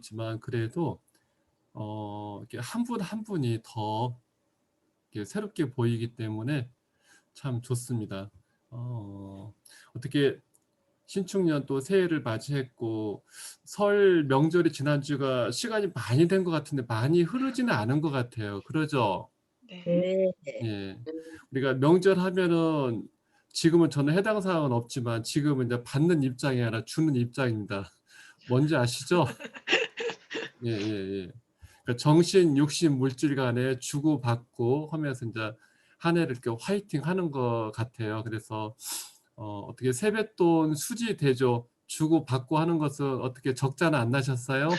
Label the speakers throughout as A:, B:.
A: 있지만 그래도 이렇게 한 분 한 분이 더 이렇게 새롭게 보이기 때문에 참 좋습니다. 어떻게 신축년 또 새해를 맞이했고 설 명절이 지난주가 시간이 많이 된 것 같은데 많이 흐르지는 않은 것 같아요. 그러죠?
B: 네.
C: 네.
A: 예. 우리가 명절 하면은 지금은 저는 해당 사항은 없지만 지금은 이제 받는 입장이 아니라 주는 입장입니다. 뭔지 아시죠? 예예예. 그러니까 정신, 육신, 물질 간에 주고받고 하면서 이제 한 해를 이렇게 화이팅 하는 것 같아요. 그래서 어떻게 세뱃돈 수지 대조 주고받고 하는 것은 어떻게 적자는 안 나셨어요?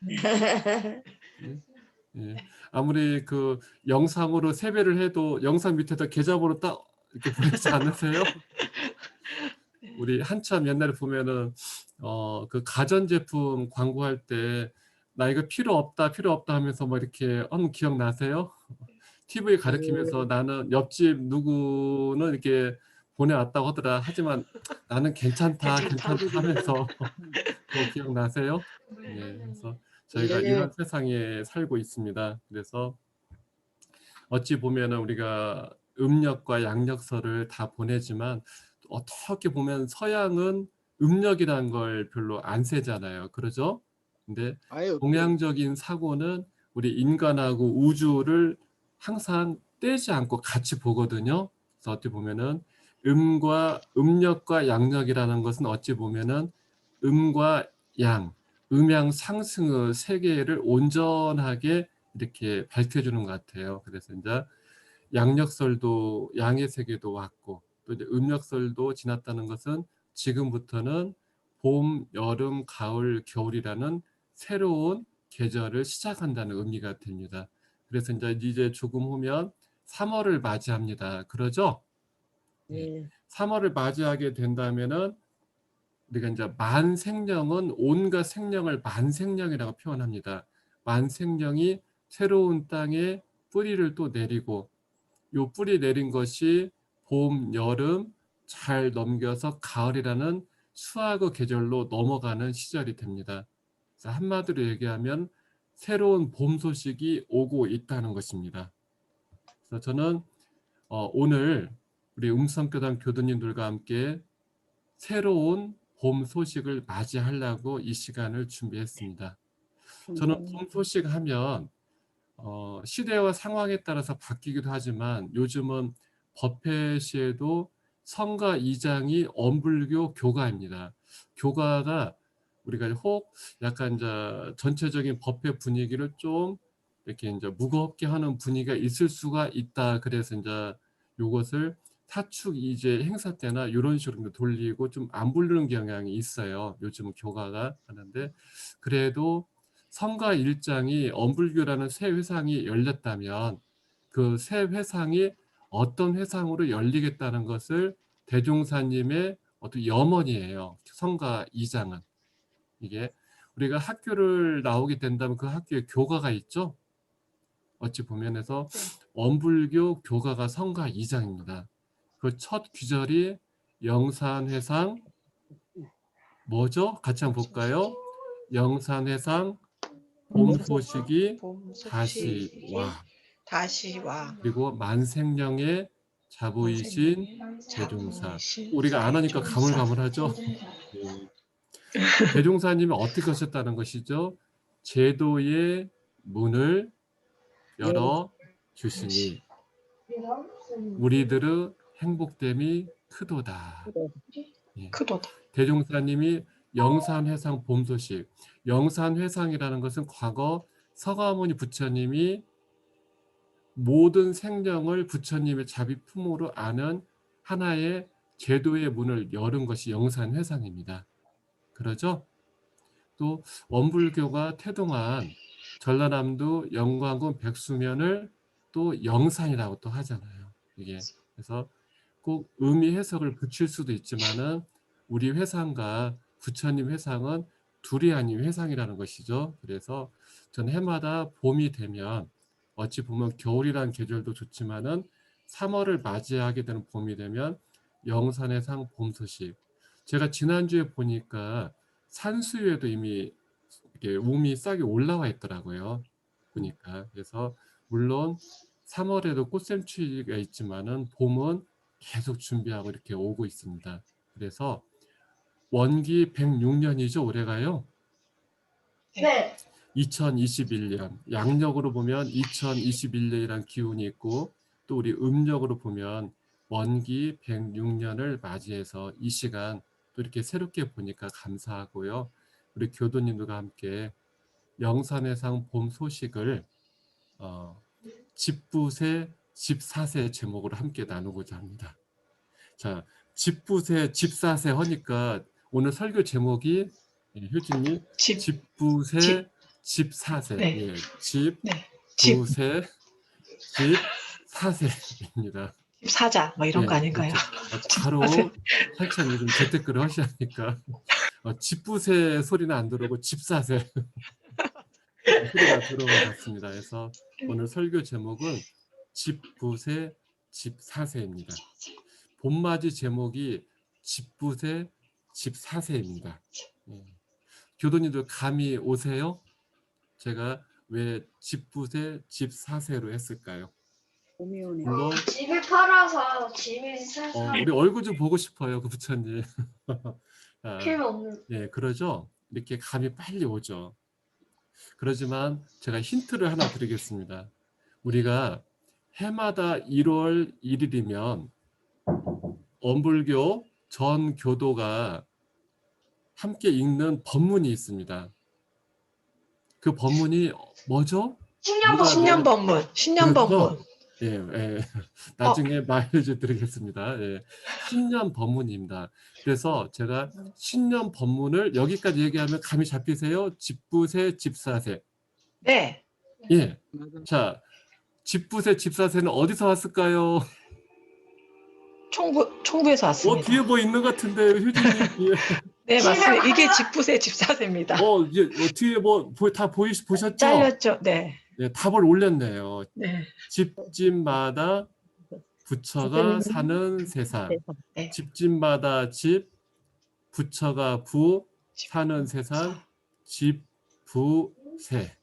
A: 예. 예. 아무리 그 영상으로 세배를 해도 영상 밑에다 계좌번호 딱 이렇게 보내지 않으세요? 우리 한참 옛날에 보면은 그 가전제품 광고할 때 나 이거 필요 없다, 필요 없다 하면서 뭐 이렇게 하는 기억 나세요? TV 가리키면서 나는 옆집 누구는 이렇게 보내왔다고 하더라. 하지만 나는 괜찮다,
B: 괜찮다.
A: 괜찮다 하면서 그거 기억나세요? 예. 그래서 저희가
C: 네.
A: 이런 세상에 살고 있습니다. 그래서 어찌 보면은 우리가 음력과 양력서를 다 보내지만 어떻게 보면 서양은 음력이라는 걸 별로 안 세잖아요. 그러죠? 근데
C: 아예 없죠.
A: 동양적인 사고는 우리 인간하고 우주를 항상 떼지 않고 같이 보거든요. 그래서 어찌 보면은 음력과 양력이라는 것은 어찌 보면은 음과 양, 음양 상승의 세계를 온전하게 이렇게 밝혀주는 것 같아요. 그래서 이제 양력설도 양의 세계도 왔고 또 이제 음력설도 지났다는 것은 지금부터는 봄, 여름, 가을, 겨울이라는 새로운 계절을 시작한다는 의미가 됩니다. 그래서 이제 조금 후면 3월을 맞이합니다. 그러죠? 예.
C: 네.
A: 3월을 맞이하게 된다면은 우리가 이제 만생령은 온갖 생령을 만생령이라고 표현합니다. 만생령이 새로운 땅에 뿌리를 또 내리고 요 뿌리 내린 것이 봄, 여름 잘 넘겨서 가을이라는 수학의 계절로 넘어가는 시절이 됩니다. 그래서 한마디로 얘기하면 새로운 봄 소식이 오고 있다는 것입니다. 그래서 저는 오늘 우리 음성교단 교도님들과 함께 새로운 봄 소식을 맞이하려고 이 시간을 준비했습니다. 저는 봄 소식 하면 시대와 상황에 따라서 바뀌기도 하지만 요즘은 법회시에도 성가 이장이 엄불교 교가입니다. 교가가 우리가 혹 약간 이제 전체적인 법회 분위기를 좀 이렇게 이제 무겁게 하는 분위기가 있을 수가 있다. 그래서 이제 요것을 사축 이제 행사 때나 이런 식으로 돌리고 좀 안 부르는 경향이 있어요. 요즘은 교가가 하는데 그래도 성가 일장이 엄불교라는 새 회상이 열렸다면 그 새 회상이 어떤 회상으로 열리겠다는 것을 대종사님의 어떤 염원이에요. 성가 이장은. 이게 우리가 학교를 나오게 된다면 그 학교에 교가가 있죠. 어찌 보면 해서 엄불교 교가가 성가 이장입니다. 그 첫 귀절이 영산회상 뭐죠? 같이 한번 볼까요? 영산회상 봄 소식이
B: 봄
A: 다시
B: 소식이
A: 와.
B: 다시 와.
A: 그리고 만생령의 자보이신
B: 만생령의
A: 대종사.
B: 자부이신
A: 우리가 안 하니까
B: 대종사.
A: 가물가물하죠. 예. 대종사님이 어떻게 하셨다는 것이죠? 제도의 문을 열어 주시니 우리들의 행복됨이 크도다. 예.
B: 크도다.
A: 대종사님이 영산회상 봄 소식. 영산회상이라는 것은 과거 서가모니 부처님이 모든 생명을 부처님의 자비 품으로 아는 하나의 제도의 문을 열은 것이 영산회상입니다. 그러죠? 또 원불교가 태동한 전라남도 영광군 백수면을 또 영산이라고 또 하잖아요. 이게 그래서 꼭 의미 해석을 붙일 수도 있지만은 우리 회상과 부처님 회상은 둘이 아닌 회상이라는 것이죠. 그래서 저는 해마다 봄이 되면 어찌 보면 겨울이란 계절도 좋지만은 3월을 맞이하게 되는 봄이 되면 영산해상 봄 소식. 제가 지난주에 보니까 산수유에도 이미 이렇게 움이 싹이 올라와 있더라고요. 보니까. 그래서 물론 3월에도 꽃샘추위가 있지만은 봄은 계속 준비하고 이렇게 오고 있습니다. 그래서 원기 106년이죠, 올해가요.
B: 네.
A: 2021년 양력으로 보면 2021년이란 기운이 있고 또 우리 음력으로 보면 원기 106년을 맞이해서 이 시간 또 이렇게 새롭게 보니까 감사하고요. 우리 교도님들과 함께 영산해상 봄 소식을 집부세 집사세 제목으로 함께 나누고자 합니다. 자, 집부세 집사세 하니까 오늘 설교 제목이 효진님 집부세 집사세
B: 네.
A: 예, 집부세
B: 집
A: 집사세입니다.
B: 사자 뭐 이런
A: 예,
B: 거 아닌가요?
A: 그렇죠. 바로 살짝 요즘 재테크를 하시니까 집부세 소리는 안 들어오고 집사세 소리가 들어온 것 같습니다. 그래서 오늘 설교 제목은 집부세 집사세입니다. 봄맞이 제목이 집부세 집사세입니다. 예. 교도님들 감이 오세요? 제가 왜 집부세 집사세로 했을까요? 물론
C: 집을 팔아서 집을 사서
A: 우리 얼굴 좀 보고 싶어요, 그 부처님.
C: 필요 없는.
A: 예, 그러죠. 이렇게 감이 빨리 오죠. 그러지만 제가 힌트를 하나 드리겠습니다. 우리가 해마다 1월 1일이면 엄불교 전 교도가 함께 읽는 법문이 있습니다. 그 법문이 뭐죠?
B: 신년 법문. 신년 법문.
A: 예, 예. 나중에 말해줘 드리겠습니다. 예. 신년 법문입니다. 그래서 제가 신년 법문을 여기까지 얘기하면 감이 잡히세요? 집부세, 집사세.
B: 네.
A: 예. 자, 집부세, 집사세는 어디서 왔을까요?
B: 총부에서 왔습니다.
A: 뒤에 뭐 있는 것 같은데, 효진님.
B: 네, 맞습니다. 이게 집부세 집사세입니다.
A: 뒤에 다 보셨죠?
B: 잘렸죠? 네.
A: 네, 답을 올렸네요.
B: 네.
A: 집집마다 부처가 사는 세상.
B: 네.
A: 집집마다 집, 부처가 부, 사는 세상, 집부세.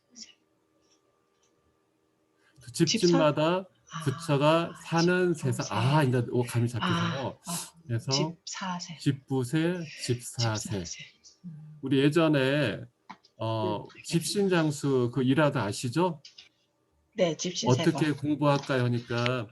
A: 집집마다 부처가 사는 세상. 이제 감이 잡히세요. 그래서
B: 집사세.
A: 집부세, 집사세. 우리 예전에 집신장수 그 일하다 아시죠?
B: 네, 집신세번.
A: 어떻게 공부할까요? 하니까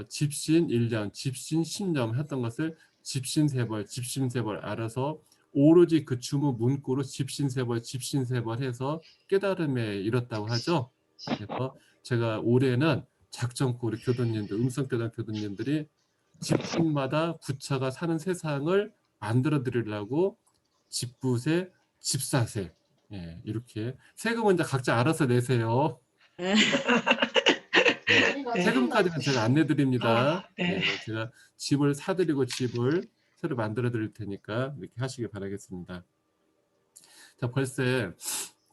A: 집신 1년, 집신 10년 했던 것을 집신세벌, 집신세벌 알아서 오로지 그 주무 문구로 집신세벌, 집신세벌 해서 깨달음에 이뤘다고 하죠. 그래서 제가 올해는 작정코 우리 교도님들, 음성교단 교도님들이 집집마다 부처가 사는 세상을 만들어 드리려고 집부세, 집사세 이렇게 세금은 이제 각자 알아서 내세요. 세금까지는 제가 안 내드립니다. 제가 집을 사드리고 집을 새로 만들어 드릴 테니까 이렇게 하시길 바라겠습니다. 자, 벌써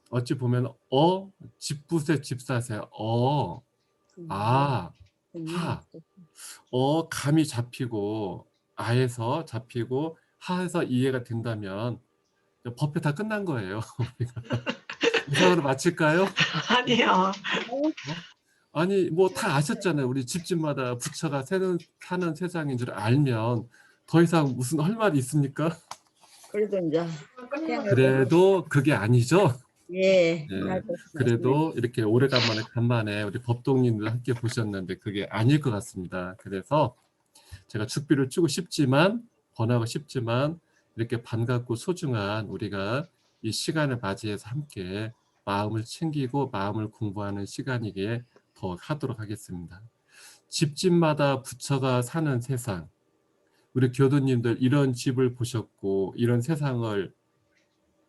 A: 어찌 보면 집부세, 집사세 감이 잡히고 아에서 잡히고 하에서 이해가 된다면 법회 다 끝난 거예요. 이상으로 마칠까요?
B: 아니요.
A: 아니 뭐 다 아셨잖아요. 우리 집집마다 부처가 사는 세상인 줄 알면 더 이상 무슨 할 말이 있습니까? 그래도 그게 아니죠.
D: 예.
A: 그래도 이렇게 간만에 우리 법동님들 함께 보셨는데 그게 아닐 것 같습니다. 그래서 제가 축비를 주고 싶지만 권하고 싶지만 이렇게 반갑고 소중한 우리가 이 시간을 맞이해서 함께 마음을 챙기고 마음을 공부하는 시간이기에 더 하도록 하겠습니다. 집집마다 부처가 사는 세상. 우리 교도님들 이런 집을 보셨고 이런 세상을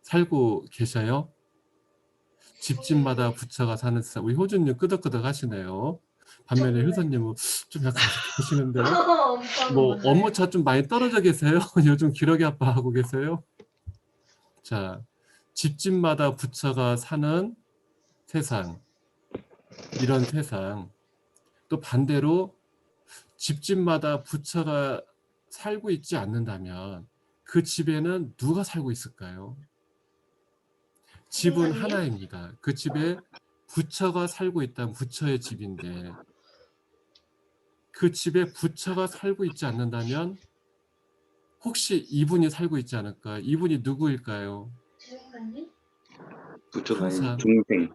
A: 살고 계셔요? 집집마다 부처가 사는 세상. 우리 효준님 끄덕끄덕 하시네요. 반면에 효선님은 좀 약간 계시는데 뭐 업무차 좀 많이 떨어져 계세요? 요즘 기러기 아빠 하고 계세요? 자, 집집마다 부처가 사는 세상. 이런 세상. 또 반대로 집집마다 부처가 살고 있지 않는다면 그 집에는 누가 살고 있을까요? 집은
C: 선생님?
A: 하나입니다. 그 집에 부처가 살고 있다면 부처의 집인데 그 집에 부처가 살고 있지 않는다면 혹시 이분이 살고 있지 않을까? 이분이 누구일까요?
C: 선생님?
D: 부처가 아닌
A: 항상
D: 중생.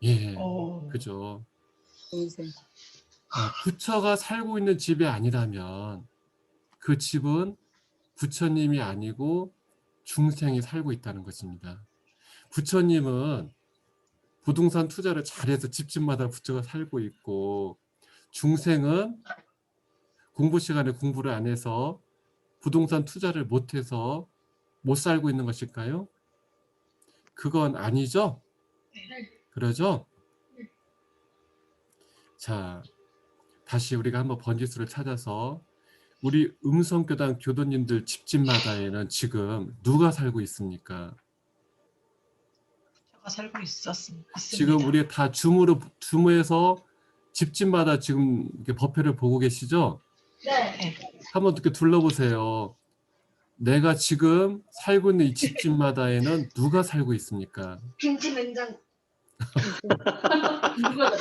A: 예,
B: 오.
A: 그죠.
E: 인생.
A: 부처가 살고 있는 집이 아니라면 그 집은 부처님이 아니고 중생이 살고 있다는 것입니다. 부처님은 부동산 투자를 잘해서 집집마다 부처가 살고 있고 중생은 공부 시간에 공부를 안 해서 부동산 투자를 못해서 못 살고 있는 것일까요? 그건 아니죠? 그러죠? 자, 다시 우리가 한번 번지수를 찾아서 우리 음성교단 교도님들 집집마다에는 지금 누가 살고 있습니까?
B: 제가 살고 있습니다.
A: 지금 우리 다 줌에서 집집마다 지금 이렇게 법회를 보고 계시죠?
C: 네.
A: 한번 이렇게 둘러보세요. 내가 지금 살고 있는 이 집집마다에는 누가 살고 있습니까?
C: 김치 냉장.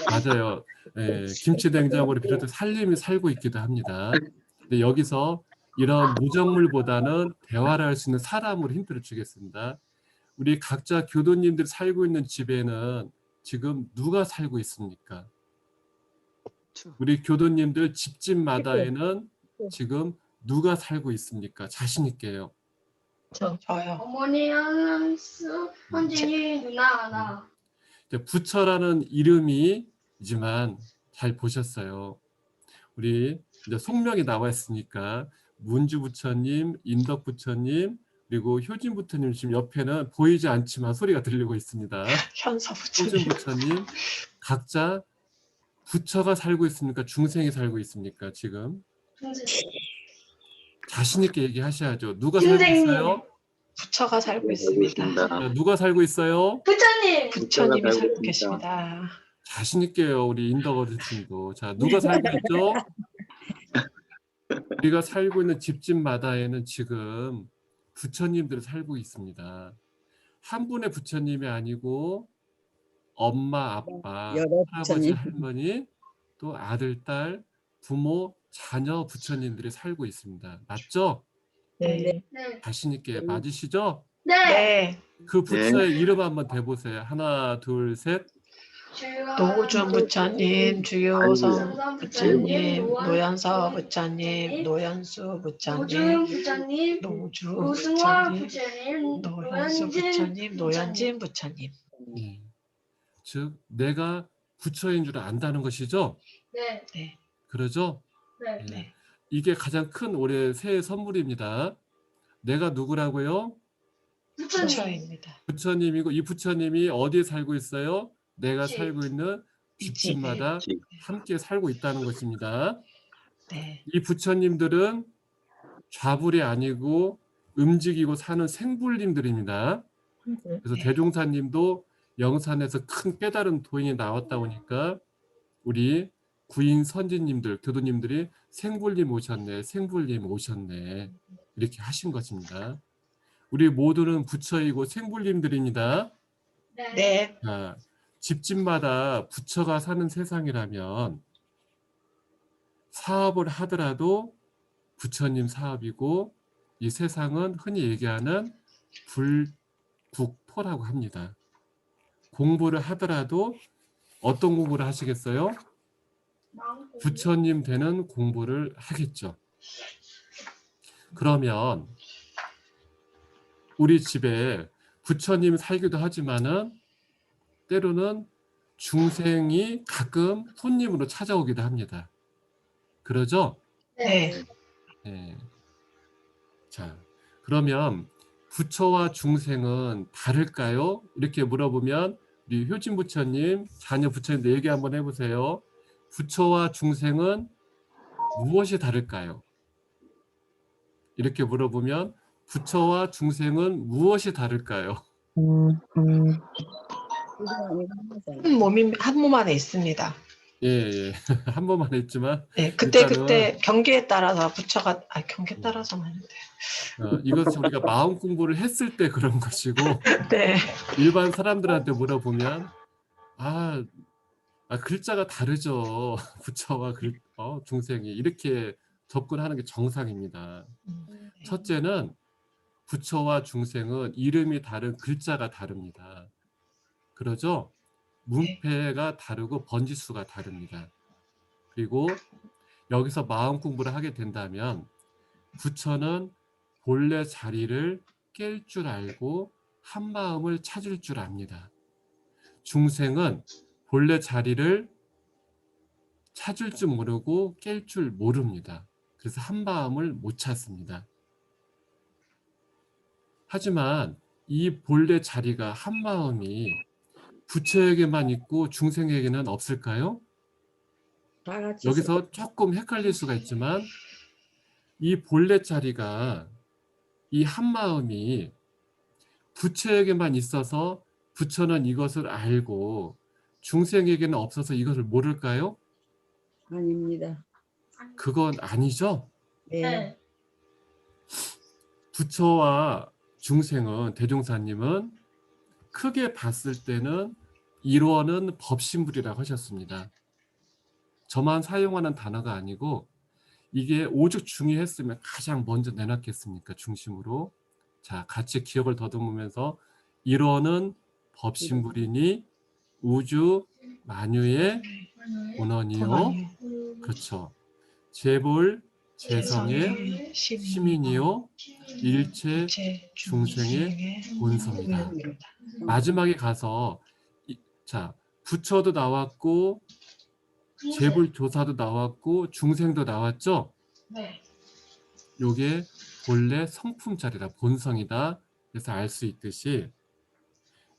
A: 맞아요. 예, 김치 냉장고를 비롯해 살림이 살고 있기도 합니다. 근데 여기서 이런 무정물보다는 대화를 할 수 있는 사람으로 힌트를 주겠습니다. 우리 각자 교도님들이 살고 있는 집에는 지금 누가 살고 있습니까? 우리 교도님들 집집마다에는 지금 누가 살고 있습니까? 자신 있게요.
B: 저요.
C: 어머니 한수, 현진이 누나 하나.
A: 이제 부처라는 이름이지만 잘 보셨어요. 우리 이제 속명이 나와 있으니까 문주 부처님, 인덕 부처님, 그리고 효진 부처님 지금 옆에는 보이지 않지만 소리가 들리고 있습니다.
B: 현서
A: 효진
B: 부처님.
A: 부처님 각자 부처가 살고 있습니까? 중생이 살고 있습니까? 지금
C: 선생님.
A: 자신 있게 얘기하셔야죠. 누가 살고
C: 선생님.
A: 있어요?
B: 부처가 살고
D: 살고
B: 있습니다.
D: 있습니다.
A: 자, 누가 살고 있어요?
C: 부처님.
B: 부처님이
D: 살고
B: 살고
D: 있습니다.
B: 계십니다.
A: 자신 있게요. 우리 인덕 어르신도. 자, 누가 살고 있죠? 우리가 살고 있는 집집마다에는 지금 부처님들이 살고 있습니다. 한 분의 부처님이 아니고 엄마, 아빠,
E: 여러
A: 할아버지,
E: 부처님.
A: 할머니, 또 아들, 딸, 부모, 자녀 부처님들이 살고 있습니다. 맞죠?
B: 네.
C: 네.
A: 자신 있게 맞으시죠?
C: 네.
B: 네.
A: 그 부처의 이름 한번 대보세요. 하나, 둘, 셋.
B: 노구준 부처님, 주요성
C: 아이고야.
B: 부처님,
C: 노안-
B: 노현서 부처님, 노현수 부처님,
C: 노준 부처님,
B: 노주
C: 노승월
B: 부처님,
C: 부처님,
B: 노현수 부처님, 노현진 부처님.
A: 예. 즉 내가 부처인 줄 안다는 것이죠.
C: 네.
B: 네.
A: 그러죠?
C: 네.
A: 예.
B: 네.
A: 이게 가장 큰 올해 새해 선물입니다. 내가 누구라고요?
C: 부처님.
B: 부처입니다.
A: 부처님이고 이 부처님이 어디에 살고 있어요? 내가
C: 집.
A: 살고 있는
B: 이
A: 집집마다
D: 집.
A: 함께 살고 있다는 것입니다.
B: 네.
A: 이 부처님들은 좌불이 아니고 움직이고 사는 생불님들입니다. 그래서
B: 네.
A: 대종사님도 영산에서 큰 깨달은 도인이 나왔다 보니까 우리 구인 선지님들, 교도님들이 생불님 오셨네, 생불님 오셨네 이렇게 하신 것입니다. 우리 모두는 부처이고 생불님들입니다.
C: 네.
B: 네.
A: 자, 집집마다 부처가 사는 세상이라면 사업을 하더라도 부처님 사업이고 이 세상은 흔히 얘기하는 불국토라고 합니다. 공부를 하더라도 어떤 공부를 하시겠어요? 부처님 되는 공부를 하겠죠. 그러면 우리 집에 부처님 살기도 하지만은 때로는 중생이 가끔 손님으로 찾아오기도 합니다. 그러죠?
B: 네.
A: 네. 자, 그러면 부처와 중생은 다를까요? 이렇게 물어보면 우리 효진 부처님, 자녀 부처님도 얘기 한번 해보세요. 부처와 중생은 무엇이 다를까요? 이렇게 물어보면 부처와 중생은 무엇이 다를까요?
B: 한 몸 안에 있습니다.
A: 예, 예. 한 번만 했지만
B: 네, 그때
A: 일단은
B: 경기에 따라서 부처가 경기에
A: 음,
B: 따라서는 아닌데.
A: 이것은 우리가 마음 공부를 했을 때 그런 것이고
B: 네,
A: 일반 사람들한테 물어보면 아, 글자가 다르죠. 부처와 중생이 이렇게 접근하는 게 정상입니다. 첫째는 부처와 중생은 이름이 다른 글자가 다릅니다. 그러죠?
B: 네,
A: 문패가 다르고 번지수가 다릅니다. 그리고 여기서 마음 공부를 하게 된다면 부처는 본래 자리를 깰 줄 알고 한 마음을 찾을 줄 압니다. 중생은 본래 자리를 찾을 줄 모르고 깰 줄 모릅니다. 그래서 한 마음을 못 찾습니다. 하지만 이 본래 자리가 한 마음이 부처에게만 있고 중생에게는 없을까요?
E: 다 같이
A: 여기서 조금 헷갈릴 수가 있지만 이 본래 자리가 이 한 마음이 부처에게만 있어서 부처는 이것을 알고 중생에게는 없어서 이것을 모를까요?
E: 아닙니다.
A: 그건 아니죠.
E: 네.
C: 네.
A: 부처와 중생은 대종사님은 크게 봤을 때는 일원은 법신불이라고 하셨습니다. 저만 사용하는 단어가 아니고 이게 오죽 중요했으면 가장 먼저 내놨겠습니까? 중심으로. 자, 같이 기억을 더듬으면서 일원은 법신불이니 우주 만유의 본원이요.
B: 본원이요.
A: 그렇죠. 재볼 재성의 시민이요. 일체
B: 일체
A: 중생의 본소입니다.
B: 본소입니다.
A: 마지막에 가서 자, 부처도 나왔고 재불조사도 나왔고 중생도 나왔죠.
C: 네.
A: 요게 본래 성품자리다, 본성이다. 그래서 알 수 있듯이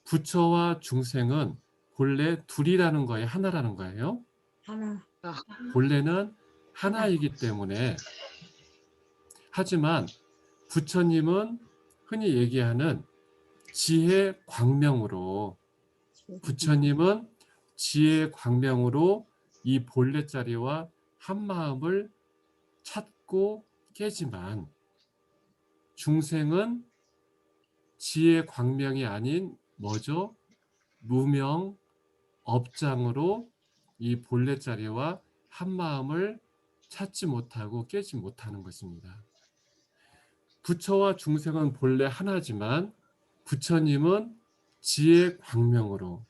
A: 부처와 중생은 본래 둘이라는 거예요, 하나라는 거예요.
E: 하나.
A: 본래는 하나이기 때문에. 하지만 부처님은 흔히 얘기하는 지혜 광명으로, 부처님은 지혜 광명으로 이 본래 자리와 한 마음을 찾고 깨지만 중생은 지혜 광명이 아닌 뭐죠? 무명 업장으로 이 본래 자리와 한 마음을 찾지 못하고 깨지 못하는 것입니다. 부처와 중생은 본래 하나지만 부처님은 지혜 광명으로,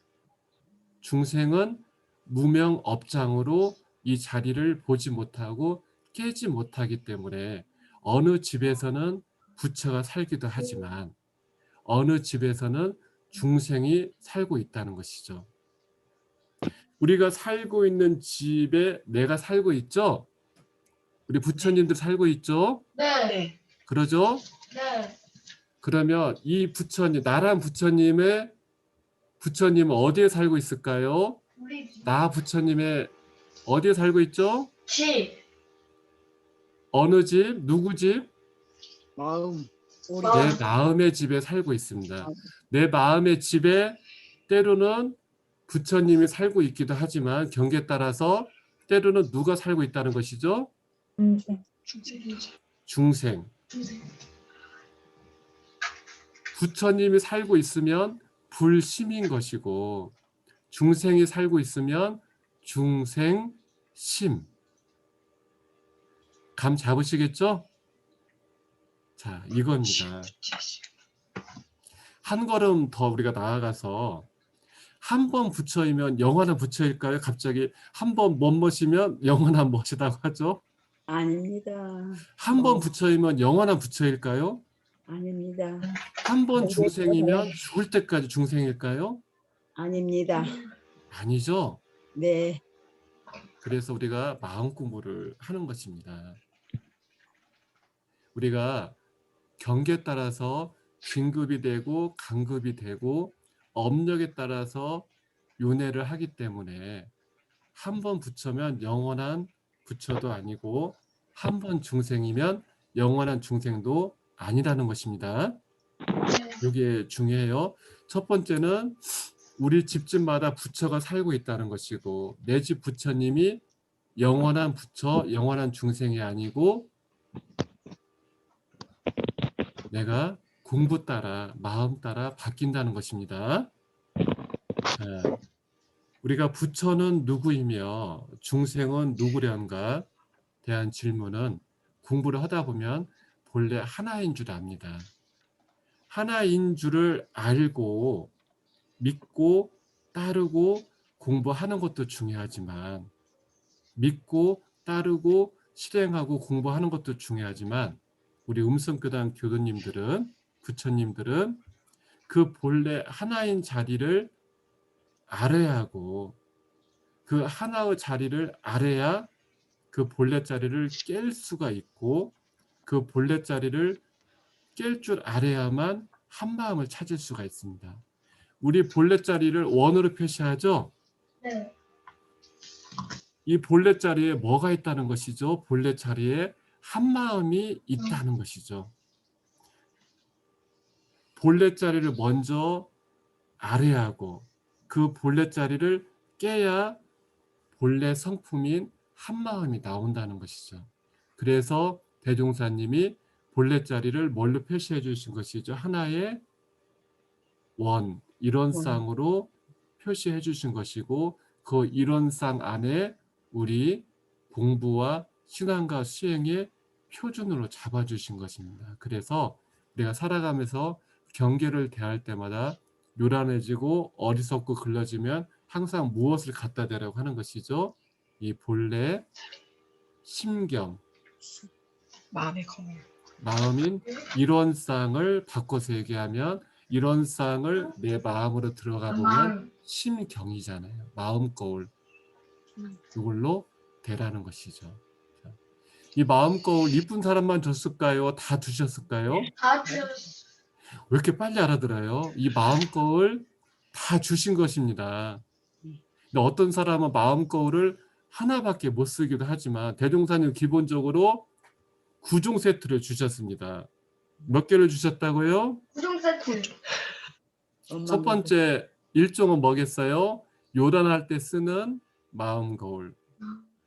A: 중생은 무명 업장으로 이 자리를 보지 못하고 깨지 못하기 때문에 어느 집에서는 부처가 살기도 하지만 어느 집에서는 중생이 살고 있다는 것이죠. 우리가 살고 있는 집에 내가 살고 있죠? 우리 부처님들 살고 있죠?
C: 네.
B: 네,
A: 그러죠?
C: 네.
A: 그러면 이 부처님, 나란 부처님은 어디에 살고 있을까요?
C: 우리 집.
A: 나 부처님의 어디에 살고 있죠?
C: 집.
A: 어느 집? 누구 집?
E: 마음. 우리
C: 마음.
A: 내 마음의 집에 살고 있습니다. 내 마음의 집에 때로는 부처님이 살고 있기도 하지만 경계에 따라서 때로는 누가 살고 있다는 것이죠?
B: 중생이죠.
A: 중생.
C: 중생.
A: 부처님이 살고 있으면 불심인 것이고 중생이 살고 있으면 중생심. 감 잡으시겠죠? 자, 이겁니다. 한 걸음 더 우리가 나아가서 한 번 부처이면 영원한 부처일까요? 갑자기 한 번 멋머시면 영원한 멋이라고 하죠.
E: 아닙니다.
A: 한 번 부처이면 영원한 부처일까요?
E: 아닙니다.
A: 한 번 중생이면 죽을 때까지 중생일까요?
E: 아닙니다.
A: 아니죠.
E: 네.
A: 그래서 우리가 마음 공부를 하는 것입니다. 우리가 경계에 따라서 진급이 되고 강급이 되고 업력에 따라서 윤회를 하기 때문에 한 번 부처면 영원한 부처도 아니고 한 번 중생이면 영원한 중생도 아니라는 것입니다. 이게 중요해요. 첫 번째는 우리 집집마다 부처가 살고 있다는 것이고 내 집 부처님이 영원한 부처, 영원한 중생이 아니고 내가 공부 따라 마음 따라 바뀐다는 것입니다. 자, 우리가 부처는 누구이며 중생은 누구련가 대한 질문은 공부를 하다 보면 본래 하나인 줄 압니다. 하나인 줄을 알고 믿고 따르고 공부하는 것도 중요하지만 믿고 따르고 실행하고 공부하는 것도 중요하지만 우리 음성교단 교도님들은 부처님들은 그 본래 하나인 자리를 알아야 하고 그 하나의 자리를 알아야 그 본래 자리를 깰 수가 있고 그 본래 자리를 깰 줄 알아야만 한마음을 찾을 수가 있습니다. 우리 본래 자리를 원으로 표시하죠.
C: 네.
A: 이 본래 자리에 뭐가 있다는 것이죠? 본래 자리에 한마음이 있다는 것이죠. 본래 자리를 먼저 알아야 하고 그 본래 자리를 깨야 본래 성품인 한마음이 나온다는 것이죠. 그래서 대종사님이 본래 자리를 뭘로 표시해 주신 것이죠? 하나의 원, 일원상으로 표시해 주신 것이고 그 일원상 안에 우리 공부와 신앙과 수행의 표준으로 잡아주신 것입니다. 그래서 우리가 살아가면서 경계를 대할 때마다 요란해지고 어리석고 글러지면 항상 무엇을 갖다 대라고 하는 것이죠? 이 본래 심경,
B: 마음의 거울.
A: 마음인 일원상을 바꿔서 얘기하면 일원상을 내 마음으로 들어가 보면
C: 마음.
A: 심경이잖아요. 마음 거울. 이걸로 대라는 것이죠. 자, 이 마음 거울 이쁜 사람만 줬을까요? 다 주셨을까요?
C: 다 주셨어.
A: 왜 이렇게 빨리 알아들어요? 이 마음 거울 다 주신 것입니다. 근데 어떤 사람은 마음 거울을 하나밖에 못 쓰기도 하지만 대종사님 기본적으로 9종 세트를 주셨습니다. 몇 개를 주셨다고요?
C: 구종 세트.
A: 첫 번째 1종은 뭐겠어요? 요란할 때 쓰는 마음 거울.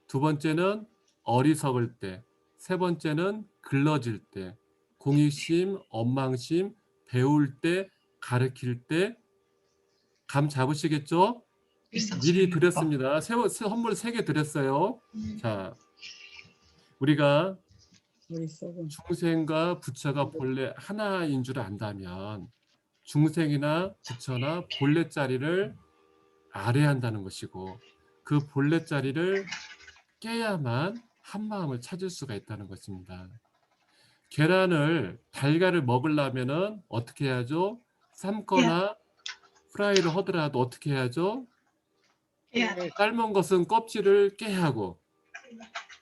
A: 두 번째는 어리석을 때. 세 번째는 글러질 때. 공익심, 원망심, 배울 때, 가르칠 때. 감 잡으시겠죠? 미리 드렸습니다. 선물 3개 드렸어요. 자, 우리가
E: 머릿속은
A: 중생과 부처가 본래 하나인 줄 안다면 중생이나 부처나 본래 자리를 알아야 한다는 것이고 그 본래 자리를 깨야만 한마음을 찾을 수가 있다는 것입니다. 달걀을 먹으려면은 어떻게 해야죠? 삶거나 프라이를 하더라도 어떻게 해야죠? 삶은 것은 껍질을 깨야 하고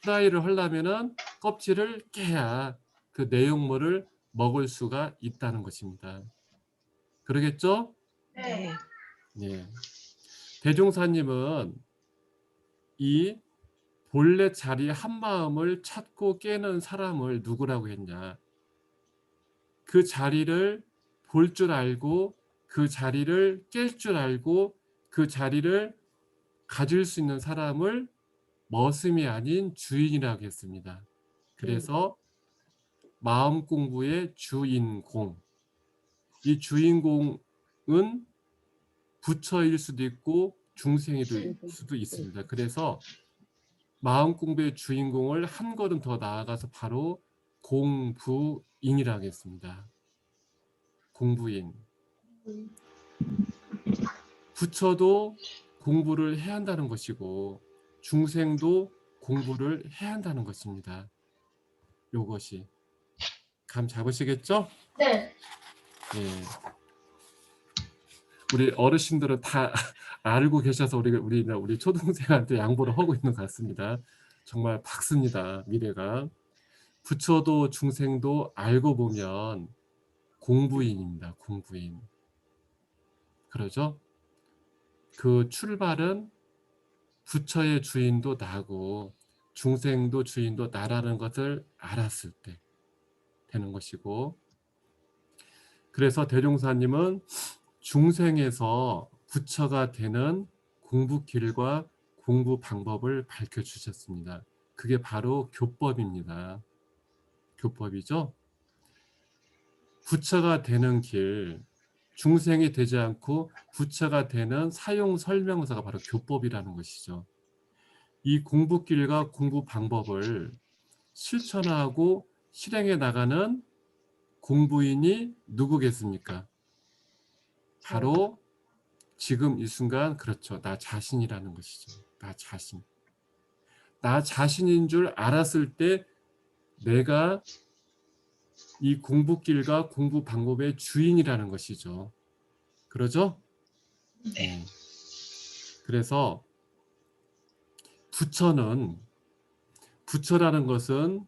A: 프라이를 하려면은 껍질을 깨야 그 내용물을 먹을 수가 있다는 것입니다. 그러겠죠?
C: 네.
A: 예. 대종사님은 이 본래 자리 한마음을 찾고 깨는 사람을 누구라고 했냐? 그 자리를 볼 줄 알고 그 자리를 깰 줄 알고 그 자리를 가질 수 있는 사람을 머슴이 아닌 주인이라고 했습니다. 그래서 마음 공부의 주인공. 이 주인공은 부처일 수도 있고 중생일 수도 있습니다. 그래서 마음 공부의 주인공을 한 걸음 더 나아가서 바로 공부인이라고 했습니다. 공부인. 부처도 공부를 해야 한다는 것이고 중생도 공부를 해야 한다는 것입니다. 요것이 감 잡으시겠죠?
C: 네.
A: 예. 우리 어르신들은 다 알고 계셔서 우리 초등생한테 양보를 하고 있는 것 같습니다. 정말 박습니다. 미래가. 부처도 중생도 알고 보면 공부인입니다. 공부인. 그러죠? 그 출발은 부처의 주인도 나고 중생도 주인도 나라는 것을 알았을 때 되는 것이고 그래서 대종사님은 중생에서 부처가 되는 공부길과 공부 방법을 밝혀주셨습니다. 그게 바로 교법입니다. 교법이죠. 부처가 되는 길, 중생이 되지 않고 부처가 되는 사용 설명서가 바로 교법이라는 것이죠. 이 공부길과 공부 방법을 실천하고 실행해 나가는 공부인이 누구겠습니까? 바로 지금 이 순간, 그렇죠. 나 자신이라는 것이죠. 나 자신. 나 자신인 줄 알았을 때 내가 이 공부길과 공부 방법의 주인이라는 것이죠. 그러죠?
B: 네.
A: 그래서 부처라는 것은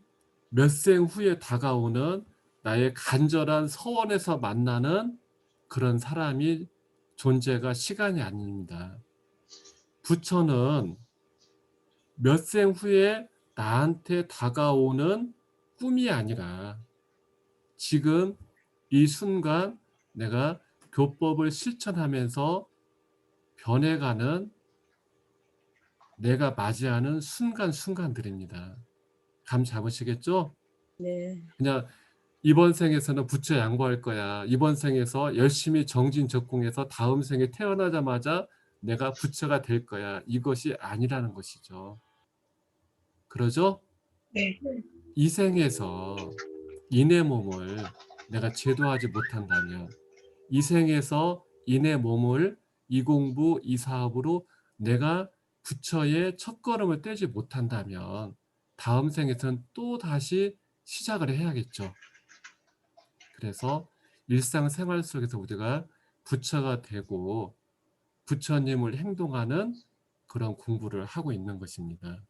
A: 몇 생 후에 다가오는 나의 간절한 서원에서 만나는 그런 사람이 존재가 시간이 아닙니다. 부처는 몇 생 후에 나한테 다가오는 꿈이 아니라 지금 이 순간 내가 교법을 실천하면서 변해가는 내가 맞이하는 순간순간들입니다. 감 잡으시겠죠?
E: 네.
A: 그냥 이번 생에서는 부처 양보할 거야. 이번 생에서 열심히 정진적공해서 다음 생에 태어나자마자 내가 부처가 될 거야. 이것이 아니라는 것이죠. 그러죠?
B: 네.
A: 이 생에서 인의 몸을 내가 제도하지 못한다면 이 생에서 인의 몸을 이 공부, 이 사업으로 내가 부처의 첫걸음을 떼지 못한다면 다음 생에서는 또 다시 시작을 해야겠죠. 그래서 일상생활 속에서 우리가 부처가 되고 부처님을 행동하는 그런 공부를 하고 있는 것입니다.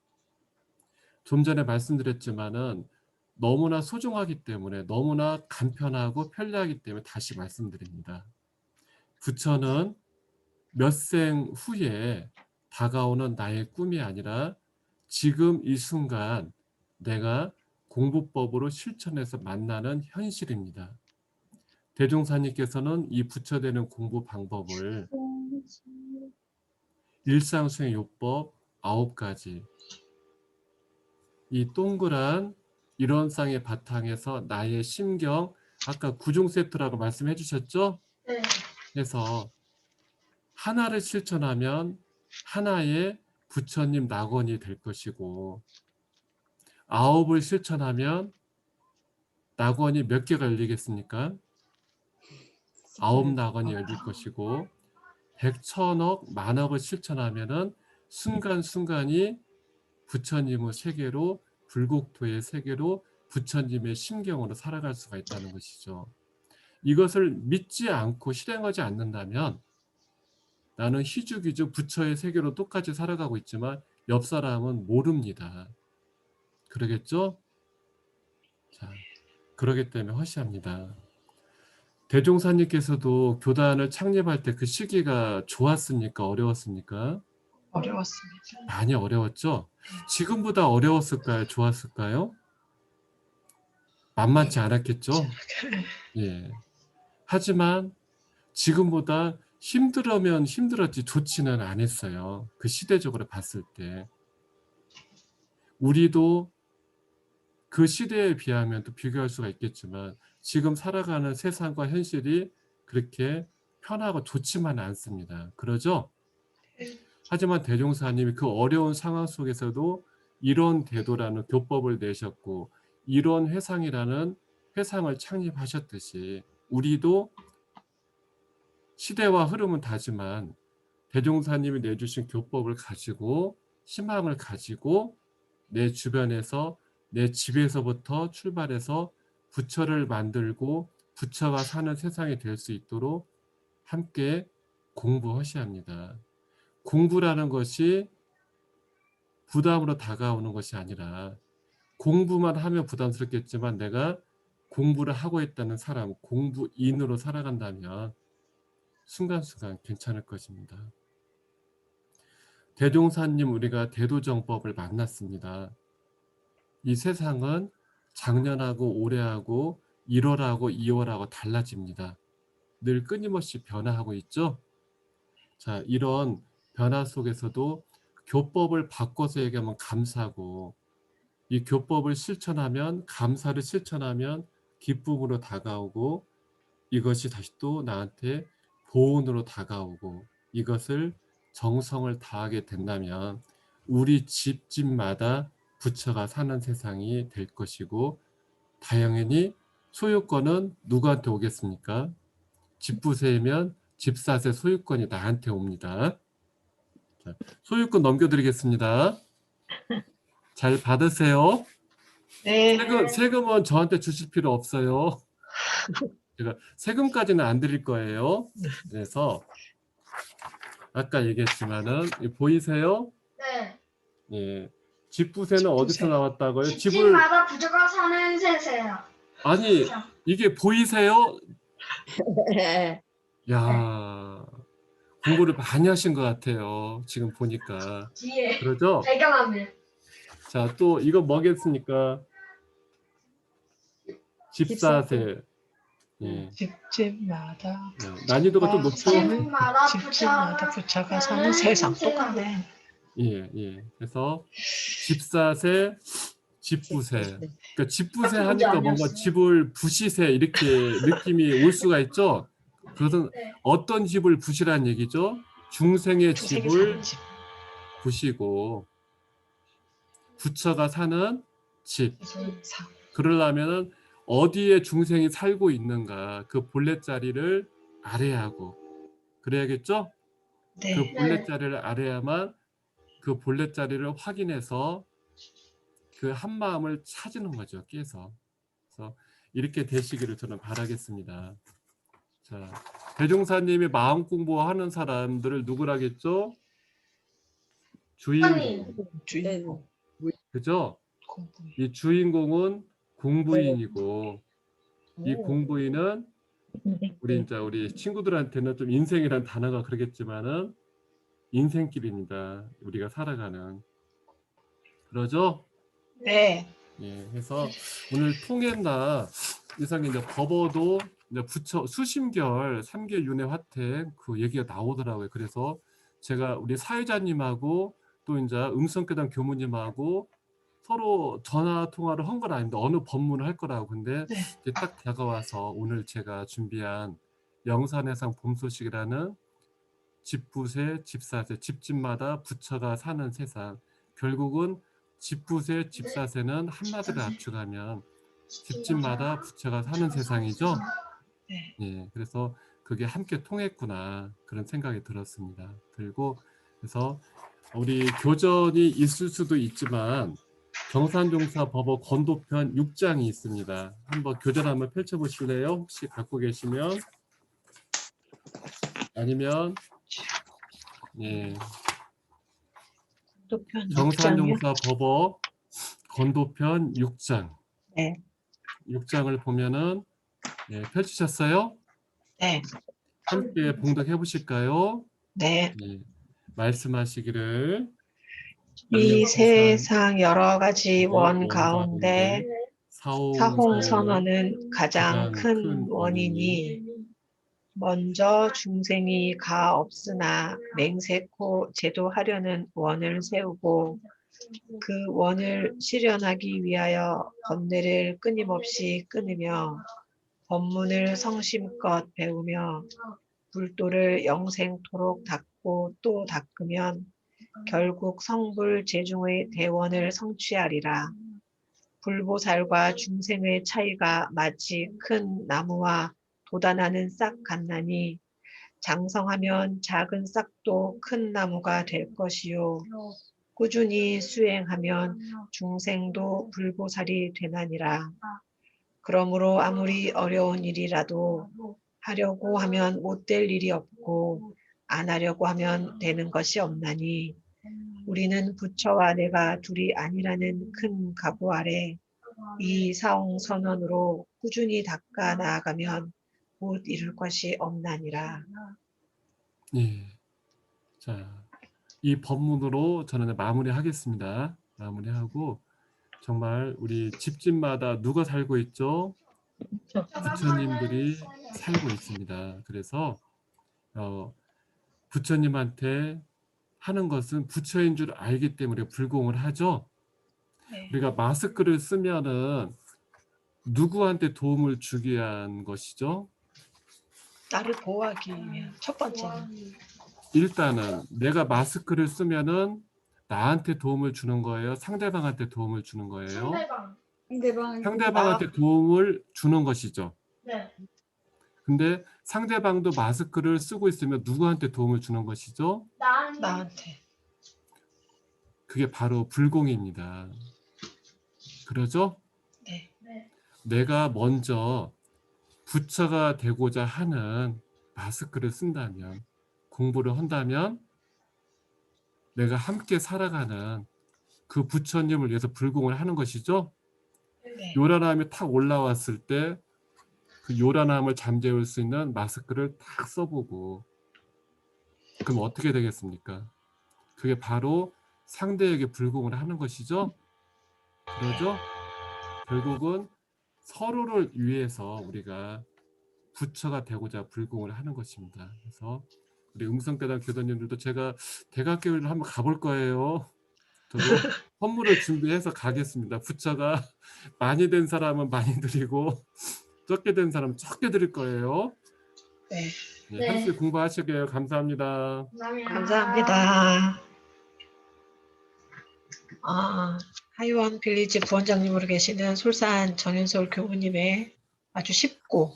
A: 좀 전에 말씀드렸지만은 너무나 소중하기 때문에 너무나 간편하고 편리하기 때문에 다시 말씀드립니다. 부처는 몇 생 후에 다가오는 나의 꿈이 아니라 지금 이 순간 내가 공부법으로 실천해서 만나는 현실입니다. 대종사님께서는 이 부처되는 공부 방법을 일상수행 요법 9가지, 이 동그란 이론상의 바탕에서 나의 심경, 아까 구중 세트라고 말씀해 주셨죠?
C: 네.
A: 해서 하나를 실천하면 하나의 부처님 낙원이 될 것이고 9을 실천하면 낙원이 몇 개가 열리겠습니까? 9 낙원이 열릴 것이고 100천억 만억을 실천하면은 순간순간이 부처님의 세계로 불국토의 세계로 부처님의 심경으로 살아갈 수가 있다는 것이죠. 이것을 믿지 않고 실행하지 않는다면 나는 희죽희죽 부처의 세계로 똑같이 살아가고 있지만 옆 사람은 모릅니다. 그러겠죠? 자, 그러기 때문에 허시합니다. 대종사님께서도 교단을 창립할 때 그 시기가 좋았습니까? 어려웠습니까?
B: 어려웠습니다.
A: 많이 어려웠죠? 지금보다 어려웠을까요? 좋았을까요? 만만치 않았겠죠? 예. 하지만 지금보다 힘들으면 힘들었지 좋지는 않았어요. 그 시대적으로 봤을 때. 우리도 그 시대에 비하면 또 비교할 수가 있겠지만 지금 살아가는 세상과 현실이 그렇게 편하고 좋지만 않습니다. 그러죠? 하지만 대종사님이 그 어려운 상황 속에서도 이론 대도라는 교법을 내셨고 이론 회상이라는 회상을 창립하셨듯이 우리도 시대와 흐름은 다지만 대종사님이 내주신 교법을 가지고 희망을 가지고 내 주변에서 내 집에서부터 출발해서 부처를 만들고 부처가 사는 세상이 될 수 있도록 함께 공부하셔야 합니다. 공부라는 것이 부담으로 다가오는 것이 아니라 공부만 하면 부담스럽겠지만 내가 공부를 하고 있다는 사람, 공부인으로 살아간다면 순간순간 괜찮을 것입니다. 대종사님 우리가 대도정법을 만났습니다. 이 세상은 작년하고 올해하고 1월하고 2월하고 달라집니다. 늘 끊임없이 변화하고 있죠. 자, 이런 변화 속에서도 교법을 바꿔서 얘기하면 감사고, 이 교법을 실천하면, 감사를 실천하면 기쁨으로 다가오고, 이것이 다시 또 나한테 보온으로 다가오고, 이것을 정성을 다하게 된다면 우리 집마다 부처가 사는 세상이 될 것이고, 당연히 소유권은 누구한테 오겠습니까? 집부세면 집사세 소유권이 나한테 옵니다. 자, 소유권 넘겨드리겠습니다. 잘 받으세요.
B: 네.
A: 세금은 저한테 주실 필요 없어요. 제가 세금까지는 안 드릴 거예요. 그래서 아까 얘기했지만은 보이세요?
C: 네.
A: 예. 집부세는
B: 집부세.
A: 어디서 나왔다고요?
C: 집집마다 부처가 사는 세세요.
A: 아니, 이게 보이세요?
E: 네.
A: 야, 공부를 많이 하신 것 같아요. 지금 보니까.
C: 뒤에
A: 그러죠?
C: 배경화면.
A: 자, 또 이거 뭐겠습니까? 집사세. 예.
B: 집집마다
A: 난이도가 좀 높죠?
B: 집집마다 부처가 사는 세상. 똑같네.
A: 예, 예. 그래서 집사세, 집부세. 그러니까 집부세 하니까 뭔가 집을 부시세 이렇게 느낌이 올 수가 있죠. 그것은
C: 네.
A: 어떤 집을 부시라는 얘기죠? 중생의
B: 주생이
A: 집을
B: 사는 집.
A: 부시고 부처가 사는 집.
B: 사.
A: 그러려면은 어디에 중생이 살고 있는가 그 본래자리를 알아야하고 그래야겠죠?
B: 네.
A: 그 본래자리를 알아야만 그 본래자리를 확인해서 그 한마음을 찾는 거죠. 깨서. 그래서 이렇게 되시기를 저는 바라겠습니다. 자, 대종사님이 마음 공부하는 사람들을 누구라겠죠? 주인공.
B: 주인공.
A: 그죠?
B: 공부.
A: 이 주인공은 공부인이고 이 공부인은 우리 친구들한테는 좀 인생이란 단어가 그러겠지만은 인생길입니다. 우리가 살아가는. 그러죠?
B: 네.
A: 예, 그래서 오늘 통했나 이상이 이제 법어도 이제 부처 수심결 3개월 윤회 화택 그 얘기가 나오더라고요. 그래서 제가 우리 사회자님하고 또 이제 음성교단 교무님하고 서로 전화 통화를 한 건 아닌데 어느 법문을 할 거라고. 근데
B: 네.
A: 이제 딱 다가와서 오늘 제가 준비한 영산해상 봄소식이라는 집부세, 집사세, 집집마다 부처가 사는 세상. 결국은 집부세, 집사세는 한마디로 압축하면 집집마다 부처가 사는 세상이죠.
B: 네.
A: 예, 그래서 그게 함께 통했구나 그런 생각이 들었습니다. 그리고 그래서 우리 교전이 있을 수도 있지만 경산종사 법어 건도편 6장이 있습니다. 한번 교전 한번 펼쳐보실래요? 혹시 갖고 계시면 아니면 예,
B: 도편 6장이요?
A: 경산종사 법어 건도편 6장.
B: 네.
A: 6장을 보면은 예, 펼치셨어요?
B: 네.
A: 함께 봉독해 보실까요?
B: 네.
A: 예, 말씀하시기를
B: 이 세상 여러 가지 원 가운데 사홍선언은 가장 큰 원인이 먼저 중생이 가 없으나 맹세코 제도하려는 원을 세우고 그 원을 실현하기 위하여 번뇌를 끊임없이 끊으며 법문을 성심껏 배우며 불도를 영생토록 닦고 또 닦으면 결국 성불 제중의 대원을 성취하리라. 불보살과 중생의 차이가 마치 큰 나무와 돋아나는 싹 같나니 장성하면 작은 싹도 큰 나무가 될 것이요. 꾸준히 수행하면 중생도 불보살이 되나니라. 그러므로 아무리 어려운 일이라도 하려고 하면 못 될 일이 없고 안 하려고 하면 되는 것이 없나니 우리는 부처와 내가 둘이 아니라는 큰 각오 아래 이 사홍선언으로 꾸준히 닦아 나아가면 못 이룰 것이 없나니라.
A: 예. 자, 이 법문으로 저는 마무리하겠습니다. 마무리하고 정말 우리 집집마다 누가 살고 있죠? 부처님들이 살고 있습니다. 그래서 부처님한테 하는 것은 부처인 줄 알기 때문에 불공을 하죠.
B: 네.
A: 우리가 마스크를 쓰면은 누구한테 도움을 주기 위한 것이죠?
B: 나를 보호하기 위한 첫 번째는.
A: 일단은 내가 마스크를 쓰면은 나한테 도움을 주는 거예요? 상대방한테 도움을 주는 거예요?
C: 상대방.
A: 상대방한테 도움을 주는 것이죠.
C: 네.
A: 근데 상대방도 마스크를 쓰고 있으면 누구한테 도움을 주는 것이죠?
B: 나한테.
A: 그게 바로 불공입니다. 그러죠?
B: 네.
C: 네.
A: 내가 먼저 부처가 되고자 하는 마스크를 쓴다면, 공부를 한다면 내가 함께 살아가는 그 부처님을 위해서 불공을 하는 것이죠.
B: 네.
A: 요란함이 탁 올라왔을 때 그 요란함을 잠재울 수 있는 마스크를 탁 써보고, 그럼 어떻게 되겠습니까? 그게 바로 상대에게 불공을 하는 것이죠. 그러죠? 결국은 서로를 위해서 우리가 부처가 되고자 불공을 하는 것입니다. 그래서 우리 음성대담 교도님들도 제가 대각교회를 한번 가볼 거예요. 저도 선물을 준비해서 가겠습니다. 부처가 많이 된 사람은 많이 드리고 적게 된 사람은 적게 드릴 거예요.
B: 네.
A: 네,
C: 네.
A: 한수 공부하시게요. 감사합니다.
B: 감사합니다. 하이원 빌리지 부원장님으로 계시는 솔산 정윤솔 교우님의 아주 쉽고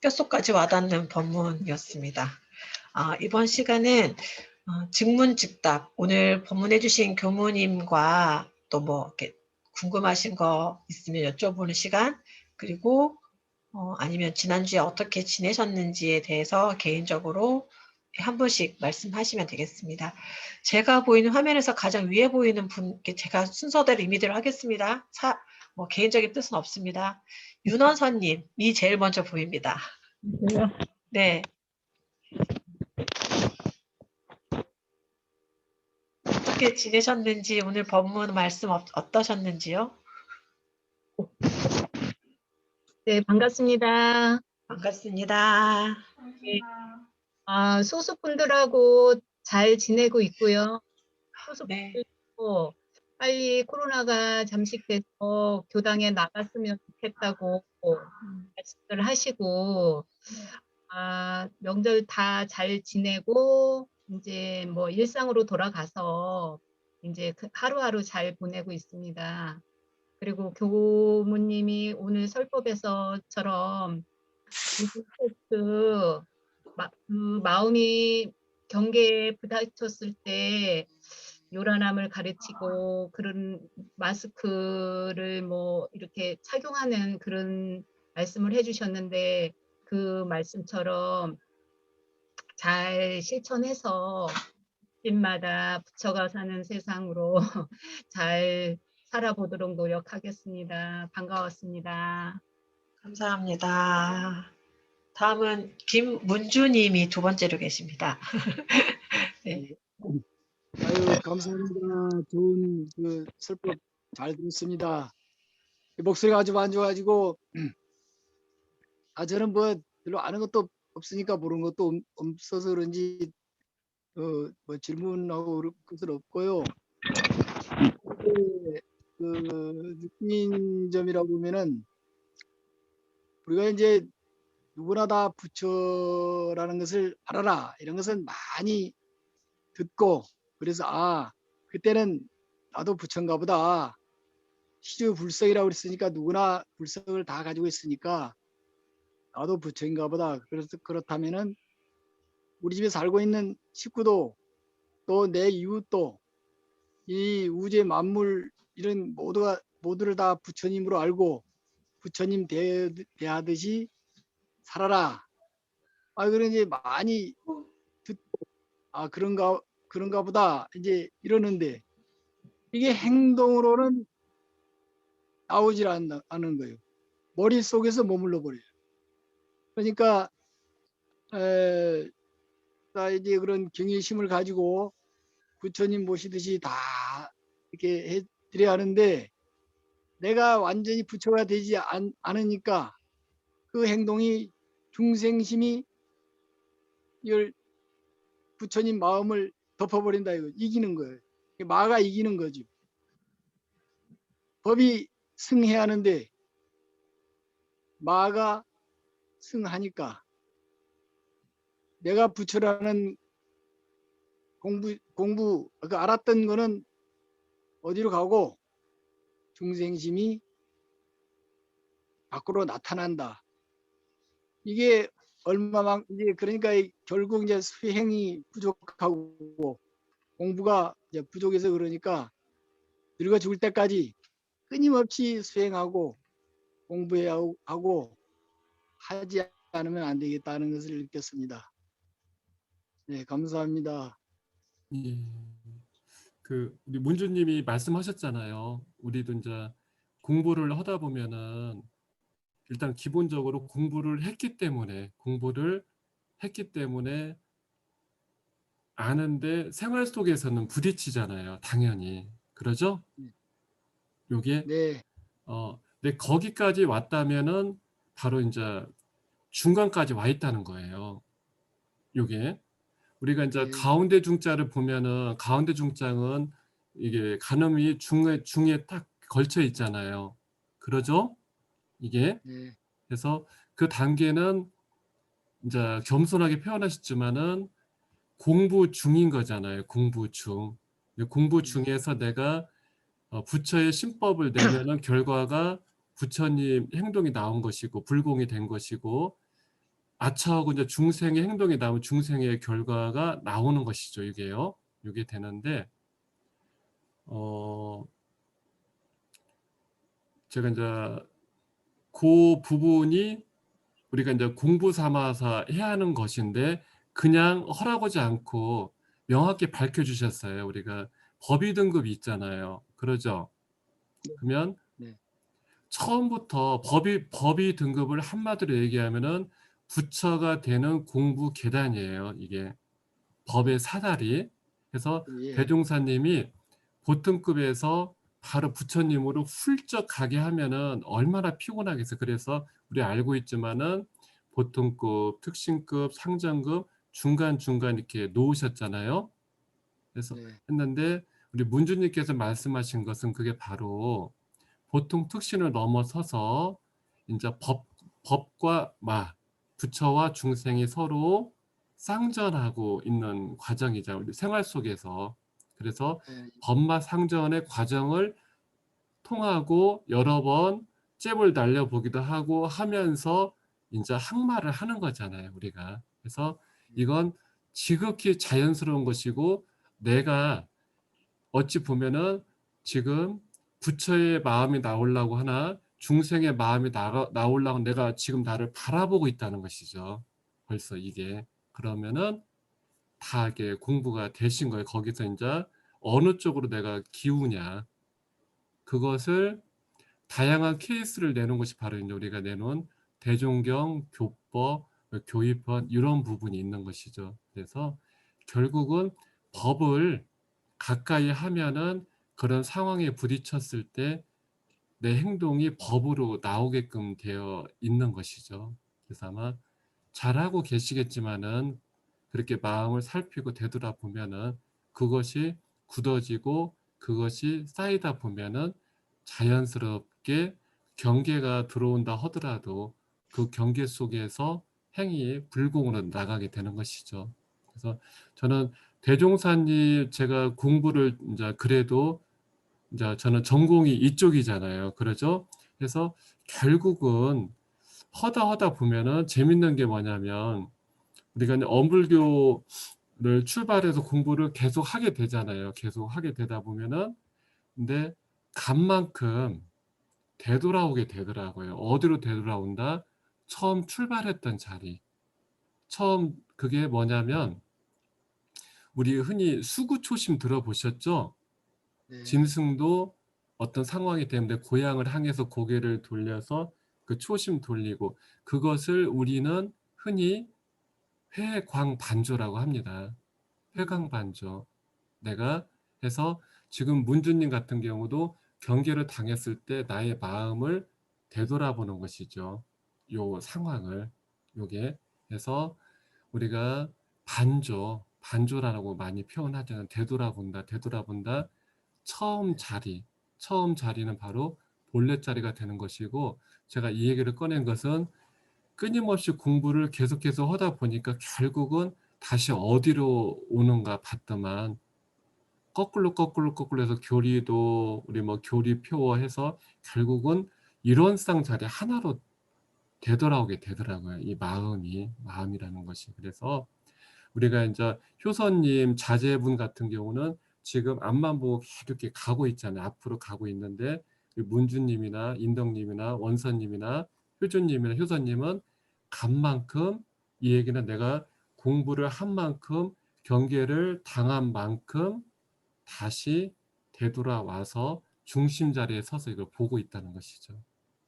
B: 뼛속까지 와닿는 법문이었습니다. 이번 시간은 즉문즉답, 오늘 법문해 주신 교무님과 또 뭐 이렇게 궁금하신 거 있으면 여쭤보는 시간, 그리고 아니면 지난주에 어떻게 지내셨는지에 대해서 개인적으로 한 분씩 말씀하시면 되겠습니다. 제가 보이는 화면에서 가장 위에 보이는 분께 제가 순서대로 임의대로 하겠습니다. 뭐 개인적인 뜻은 없습니다. 윤원선님이 제일 먼저 보입니다. 네. 어떻게 지내셨는지, 오늘 법문 말씀 어떠셨는지요?
F: 네, 반갑습니다.
B: 반갑습니다.
F: 소수분들하고 잘 지내고 있고요.
B: 네.
F: 소수분들도 빨리 코로나가 잠식돼서 교당에 나갔으면 좋겠다고 말씀을 하시고, 명절 다 잘 지내고 이제 뭐 일상으로 돌아가서 이제 하루하루 잘 보내고 있습니다. 그리고 교무님이 오늘 설법에서처럼 그 마음이 경계에 부딪혔을 때 요란함을 가르치고 그런 마스크를 뭐 이렇게 착용하는 그런 말씀을 해주셨는데, 그 말씀처럼 잘 실천해서 집마다 부처가 사는 세상으로 잘 살아보도록 노력하겠습니다. 반가웠습니다.
B: 감사합니다. 다음은 김문주님이 두 번째로 계십니다. 네.
G: 아유, 감사합니다. 좋은 그 설법 잘 들었습니다. 목소리가 아주 안 좋아가지고 저는 뭐 별로 아는 것도 없으니까 모르는 것도 없어서 그런지 뭐 질문하고 그럴 것은 없고요. 그 느낀 점이라고 보면은 우리가 이제 누구나 다 부처라는 것을 알아라 이런 것은 많이 듣고, 그래서 그때는 나도 부처인가 보다, 시주불성이라고 그랬으니까 누구나 불성을 다 가지고 있으니까 나도 부처인가 보다. 그래서 그렇다면은 우리 집에 살고 있는 식구도 또 내 이웃도 이 우주의 만물 이런 모두를 다 부처님으로 알고 부처님 대하듯이 살아라. 그러니 많이 듣고 그런가 보다 이제 이러는데, 이게 행동으로는 나오질 않는 거예요. 머릿속에서 머물러 버려요. 그러니까 나 이제 그런 경외심을 가지고 부처님 모시듯이 다 이렇게 해드려야 하는데, 내가 완전히 부처가 되지 않으니까 그 행동이 중생심이 부처님 마음을 덮어버린다 이거. 이기는 거예요. 마가 이기는 거죠. 법이 승해야 하는데 마가 승하니까 내가 부처라는 공부 그 알았던 거는 어디로 가고 중생심이 밖으로 나타난다. 이게 얼마만 이제 그러니까 결국 이제 수행이 부족하고 공부가 이제 부족해서 그러니까 늙어 죽을 때까지 끊임없이 수행하고 공부해야 하고 하지 않으면 안 되겠다는 것을 느꼈습니다. 네, 감사합니다.
A: 예. 그 우리 문주님이 말씀하셨잖아요. 우리도 이제 공부를 하다 보면은 일단 기본적으로 공부를 했기 때문에 아는데 생활 속에서는 부딪히잖아요. 당연히. 그러죠? 요게
G: 네,
A: 근데 거기까지 왔다면은 바로 이제 중간까지 와 있다는 거예요. 요게 우리가 이제
G: 네.
A: 가운데 중자를 보면은 가운데 중자는 이게 간음이 중에 딱 걸쳐 있잖아요. 그러죠? 이게
G: 네,
A: 그래서 그 단계는 이제 겸손하게 표현하셨지만은 공부 중인 거잖아요. 공부 중. 공부 중에서 내가 부처의 신법을 내면은 결과가 부처님 행동이 나온 것이고 불공이 된 것이고 아차하고 이제 중생의 행동이 나오면 중생의 결과가 나오는 것이죠. 이게요. 이게 되는데 제가 이제 그 부분이 우리가 이제 공부 삼아서 해야 하는 것인데 그냥 허락하지 않고 명확히 밝혀주셨어요. 우리가 법의 등급이 있잖아요. 그러죠? 그러면
G: 네.
A: 처음부터 법의 등급을 한마디로 얘기하면은 부처가 되는 공부 계단이에요. 이게 법의 사다리. 그래서
G: 예.
A: 대종사님이 보통급에서 바로 부처님으로 훌쩍 가게 하면은 얼마나 피곤하겠어요. 그래서 우리 알고 있지만은 보통급, 특신급, 상정급, 중간 이렇게 놓으셨잖아요. 그래서
G: 네.
A: 했는데 우리 문주님께서 말씀하신 것은 그게 바로 보통 특신을 넘어서서 이제 법과 부처와 중생이 서로 쌍전하고 있는 과정이죠. 우리 생활 속에서. 그래서
G: 네.
A: 법마 상전의 과정을 통하고 여러 번 잽을 날려보기도 하고 하면서 이제 항마를 하는 거잖아요. 우리가. 그래서 이건 지극히 자연스러운 것이고 내가 어찌 보면은 지금 부처의 마음이 나오려고 하나 중생의 마음이 나오려고 내가 지금 나를 바라보고 있다는 것이죠. 벌써 이게. 그러면은 다 이게 공부가 되신 거예요. 거기서 이제 어느 쪽으로 내가 기우냐. 그것을 다양한 케이스를 내는 것이 바로 이제 우리가 내놓은 대종경, 교법, 교입헌 이런 부분이 있는 것이죠. 그래서 결국은 법을 가까이 하면은 그런 상황에 부딪혔을 때 내 행동이 법으로 나오게끔 되어 있는 것이죠. 그래서 아마 잘하고 계시겠지만은 그렇게 마음을 살피고 되돌아보면은 그것이 굳어지고 그것이 쌓이다 보면은 자연스럽게 경계가 들어온다 하더라도 그 경계 속에서 행위 불공으로 나가게 되는 것이죠. 그래서 저는 대종사님 제가 공부를 이제 그래도 이제 저는 전공이 이쪽이잖아요. 그러죠? 그래서 결국은 하다 보면은 재밌는 게 뭐냐면 우리가 이제 어불교를 출발해서 공부를 계속 하게 되잖아요. 계속 하게 되다 보면은 근데 간만큼 되돌아오게 되더라고요. 어디로 되돌아온다? 처음 출발했던 자리. 처음 그게 뭐냐면 우리 흔히 수구초심 들어보셨죠?
G: 네.
A: 짐승도 어떤 상황이 되는데 고향을 향해서 고개를 돌려서 그 초심 돌리고 그것을 우리는 흔히 회광반조라고 합니다. 회광반조. 내가 해서 지금 문주님 같은 경우도 경계를 당했을 때 나의 마음을 되돌아보는 것이죠. 요 상황을 요게 해서 우리가 반조라고 많이 표현하잖아요. 되돌아본다, 되돌아본다. 처음 자리는 바로 본래 자리가 되는 것이고, 제가 이 얘기를 꺼낸 것은 끊임없이 공부를 계속해서 하다 보니까 결국은 다시 어디로 오는가 봤더만 거꾸로 해서 교리도 우리 뭐 교리표 해서 결국은 이론상 자리 하나로 되돌아오게 되더라고요. 이 마음이라는 것이. 그래서 우리가 이제 효선님 자제분 같은 경우는 지금 앞만 보고 이렇게 가고 있잖아요. 앞으로 가고 있는데 문주님이나 인덕님이나 원선님이나 효주님이나 효선님은 간 만큼, 이 얘기는 내가 공부를 한 만큼 경계를 당한 만큼 다시 되돌아와서 중심 자리에 서서 이걸 보고 있다는 것이죠.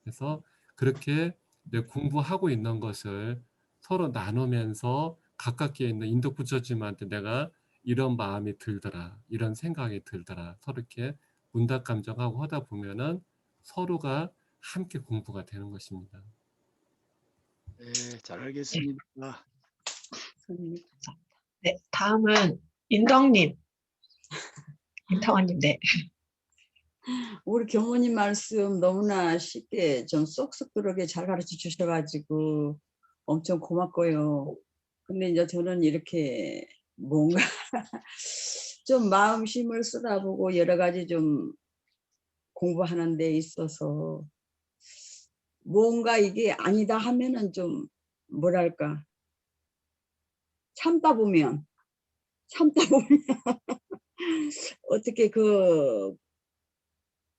A: 그래서 그렇게 내 공부하고 있는 것을 서로 나누면서 가깝게 있는 인덕 부처님한테 내가 이런 마음이 들더라, 이런 생각이 들더라, 서로 이렇게 문답 감정하고 하다 보면은 서로가 함께 공부가 되는 것입니다.
G: 네, 잘 알겠습니다.
B: 네, 다음은 인덕님. 인타원님, 네.
E: 우리 교모님 말씀 너무나 쉽게 좀 쏙쏙 들어오게 잘 가르쳐 주셔가지고 엄청 고맙고요. 근데 이제 저는 이렇게 뭔가 좀 마음심을 쏟아보고 여러 가지 좀 공부하는 데 있어서 뭔가 이게 아니다 하면은 좀 뭐랄까 참다 보면 어떻게 그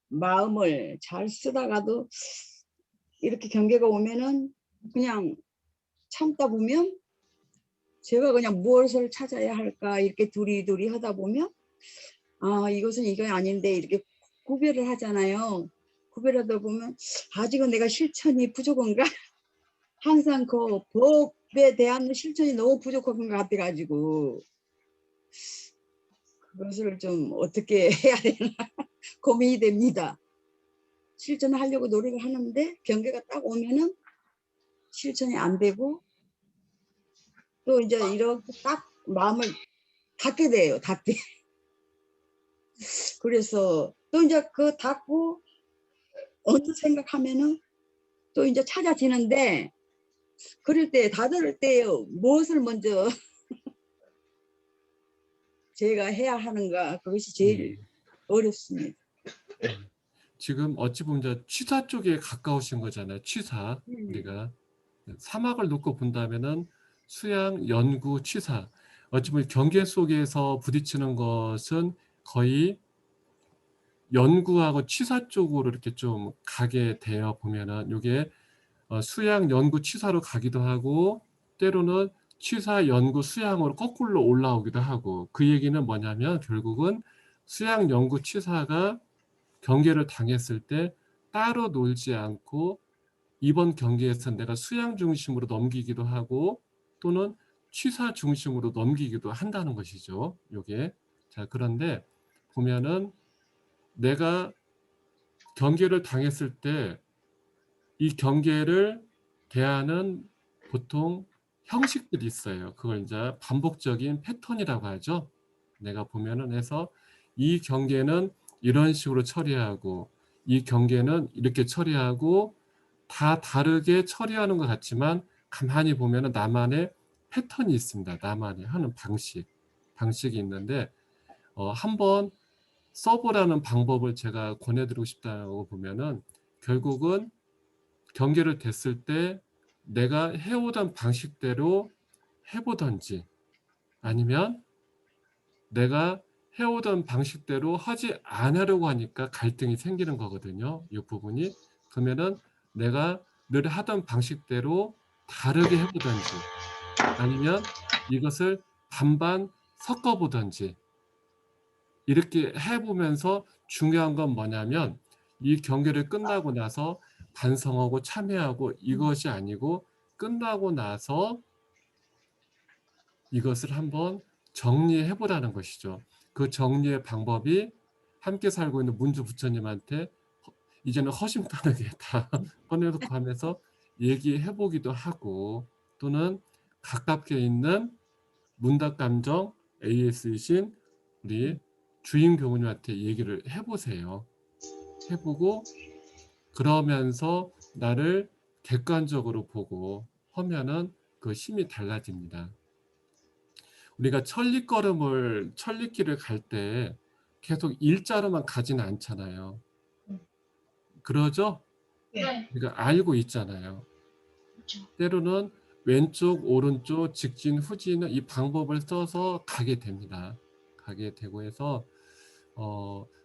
E: 마음을 잘 쓰다가도 이렇게 경계가 오면은 그냥 참다 보면 제가 그냥 무엇을 찾아야 할까 이렇게 두리두리 하다 보면 아 이것은 이거 아닌데 이렇게 구별을 하잖아요. 구별하다 보면 아직은 내가 실천이 부족한가? 항상 그 법에 대한 실천이 너무 부족한 것 같아가지고 그것을 좀 어떻게 해야 되나 고민이 됩니다. 실천하려고 노력을 하는데 경계가 딱 오면은 실천이 안 되고 또 이제 이렇게 딱 마음을 닫게 돼요. 닫게. 그래서 또 이제 그 닫고 언뜻 생각하면은 또 이제 찾아지는데 그럴 때 닫을 때 무엇을 먼저 제가 해야 하는가 그것이 제일 어렵습니다.
A: 지금 어찌 보면 이제 취사 쪽에 가까우신 거잖아요. 취사. 우리가 사막을 놓고 본다면은 수양, 연구, 취사. 어찌 보면 경계 속에서 부딪히는 것은 거의 연구하고 취사 쪽으로 이렇게 좀 가게 되어 보면은 이게 수양, 연구, 취사로 가기도 하고 때로는 취사, 연구, 수양으로 거꾸로 올라오기도 하고, 그 얘기는 뭐냐면 결국은 수양, 연구, 취사가 경계를 당했을 때 따로 놀지 않고 이번 경계에서 내가 수양 중심으로 넘기기도 하고 또는 취사 중심으로 넘기기도 한다는 것이죠. 요게. 자, 그런데 보면은 내가 경계를 당했을 때 이 경계를 대하는 보통 형식들이 있어요. 그걸 이제 반복적인 패턴이라고 하죠. 내가 보면은 해서 이 경계는 이런 식으로 처리하고 이 경계는 이렇게 처리하고 다 다르게 처리하는 것 같지만 가만히 보면은 나만의 패턴이 있습니다. 나만의 하는 방식이 있는데 한번 써보라는 방법을 제가 권해드리고 싶다고 보면은 결국은 경계를 댔을 때 내가 해오던 방식대로 해보던지 아니면 내가 해오던 방식대로 하지 않으려고 하니까 갈등이 생기는 거거든요. 이 부분이. 그러면은 내가 늘 하던 방식대로 다르게 해보던지 아니면 이것을 반반 섞어보던지 이렇게 해보면서 중요한 건 뭐냐면 이 경계를 끝나고 나서 반성하고 참회하고 이것이 아니고 끝나고 나서 이것을 한번 정리해 보라는 것이죠. 그 정리의 방법이 함께 살고 있는 문주 부처님한테 이제는 허심탄회하게 다 꺼내놓고 하면서 얘기해 보기도 하고 또는 가깝게 있는 문답감정 AS이신 우리 주임 교우님한테 얘기를 해보세요. 해보고 그러면서 나를 객관적으로 보고 하면은 그 힘이 달라집니다. 우리가 천리길을 갈 때 계속 일자로만 가지는 않잖아요. 그러죠?
C: 네.
A: 우리가 알고 있잖아요.
C: 그렇죠.
A: 때로는 왼쪽, 오른쪽, 직진, 후진은 이 방법을 써서 가게 됩니다. 가게 되고 해서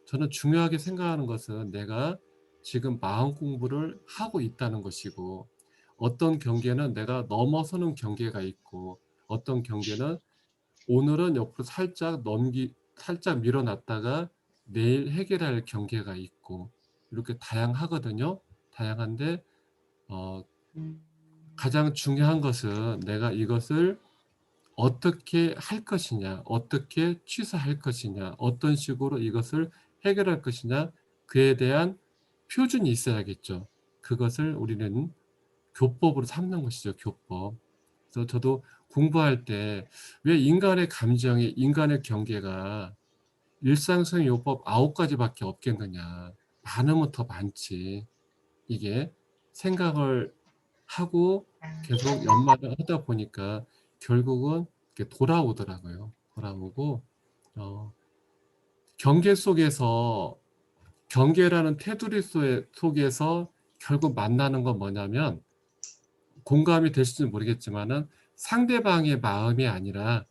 A: 저는 중요하게 생각하는 것은 내가 지금 마음 공부를 하고 있다는 것이고 어떤 경계는 내가 넘어서는 경계가 있고 어떤 경계는 오늘은 옆으로 살짝 밀어놨다가 내일 해결할 경계가 있고 이렇게 다양하거든요. 다양한데 가장 중요한 것은 내가 이것을 어떻게 할 것이냐, 어떻게 취소할 것이냐, 어떤 식으로 이것을 해결할 것이냐, 그에 대한 표준이 있어야겠죠. 그것을 우리는 교법으로 삼는 것이죠, 교법. 그래서 저도 공부할 때 왜 인간의 감정이, 인간의 경계가 일상성 요법 9가지밖에 없겠느냐. 많으면 더 많지. 이게 생각을 하고 계속 연마를 하다 보니까 결국은 이렇게 돌아오더라고요. 돌아오고 경계 속에서 경계라는 테두리 속에서 결국 만나는 건 뭐냐면 공감이 되실지 모르겠지만은 상대방의 마음이 아니라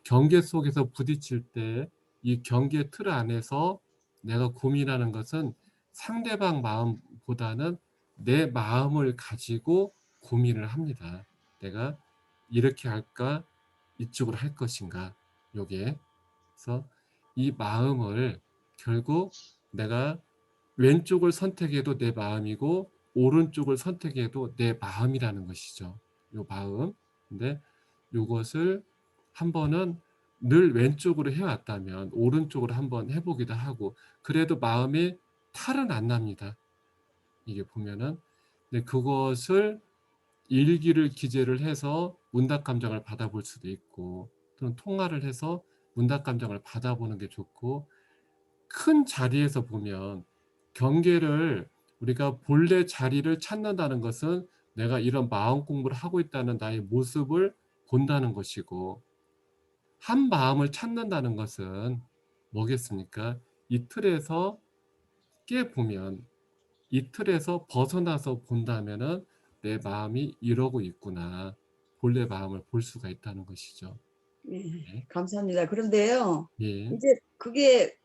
A: 경계 속에서 부딪힐 때 이 경계 틀 안에서 내가 고민하는 것은 상대방 마음보다는 내 마음을 가지고 고민을 합니다. 내가 이렇게 할까? 이쪽으로 할 것인가? 요게. 그래서 이 마음을 결국 내가 왼쪽을 선택해도 내 마음이고 오른쪽을 선택해도 내 마음이라는 것이죠. 요 마음. 근데 요것을 한 번은 늘 왼쪽으로 해왔다면 오른쪽으로 한번 해보기도 하고 그래도 마음에 탈은 안 납니다. 이게 보면은. 근데 그것을 일기를 기재를 해서 문답 감정을 받아볼 수도 있고 또는 통화를 해서 문답 감정을 받아보는 게 좋고 큰 자리에서 보면 경계를 우리가 본래 자리를 찾는다는 것은 내가 이런 마음 공부를 하고 있다는 나의 모습을 본다는 것이고 한 마음을 찾는다는 것은 뭐겠습니까? 이 틀에서 깨보면 이 틀에서 벗어나서 본다면은 내 마음이 이러고 있구나. 본래 마음을 볼 수가 있다는 것이죠.
E: 네, 감사합니다. 그런데요,
A: 예,
E: 이제 그게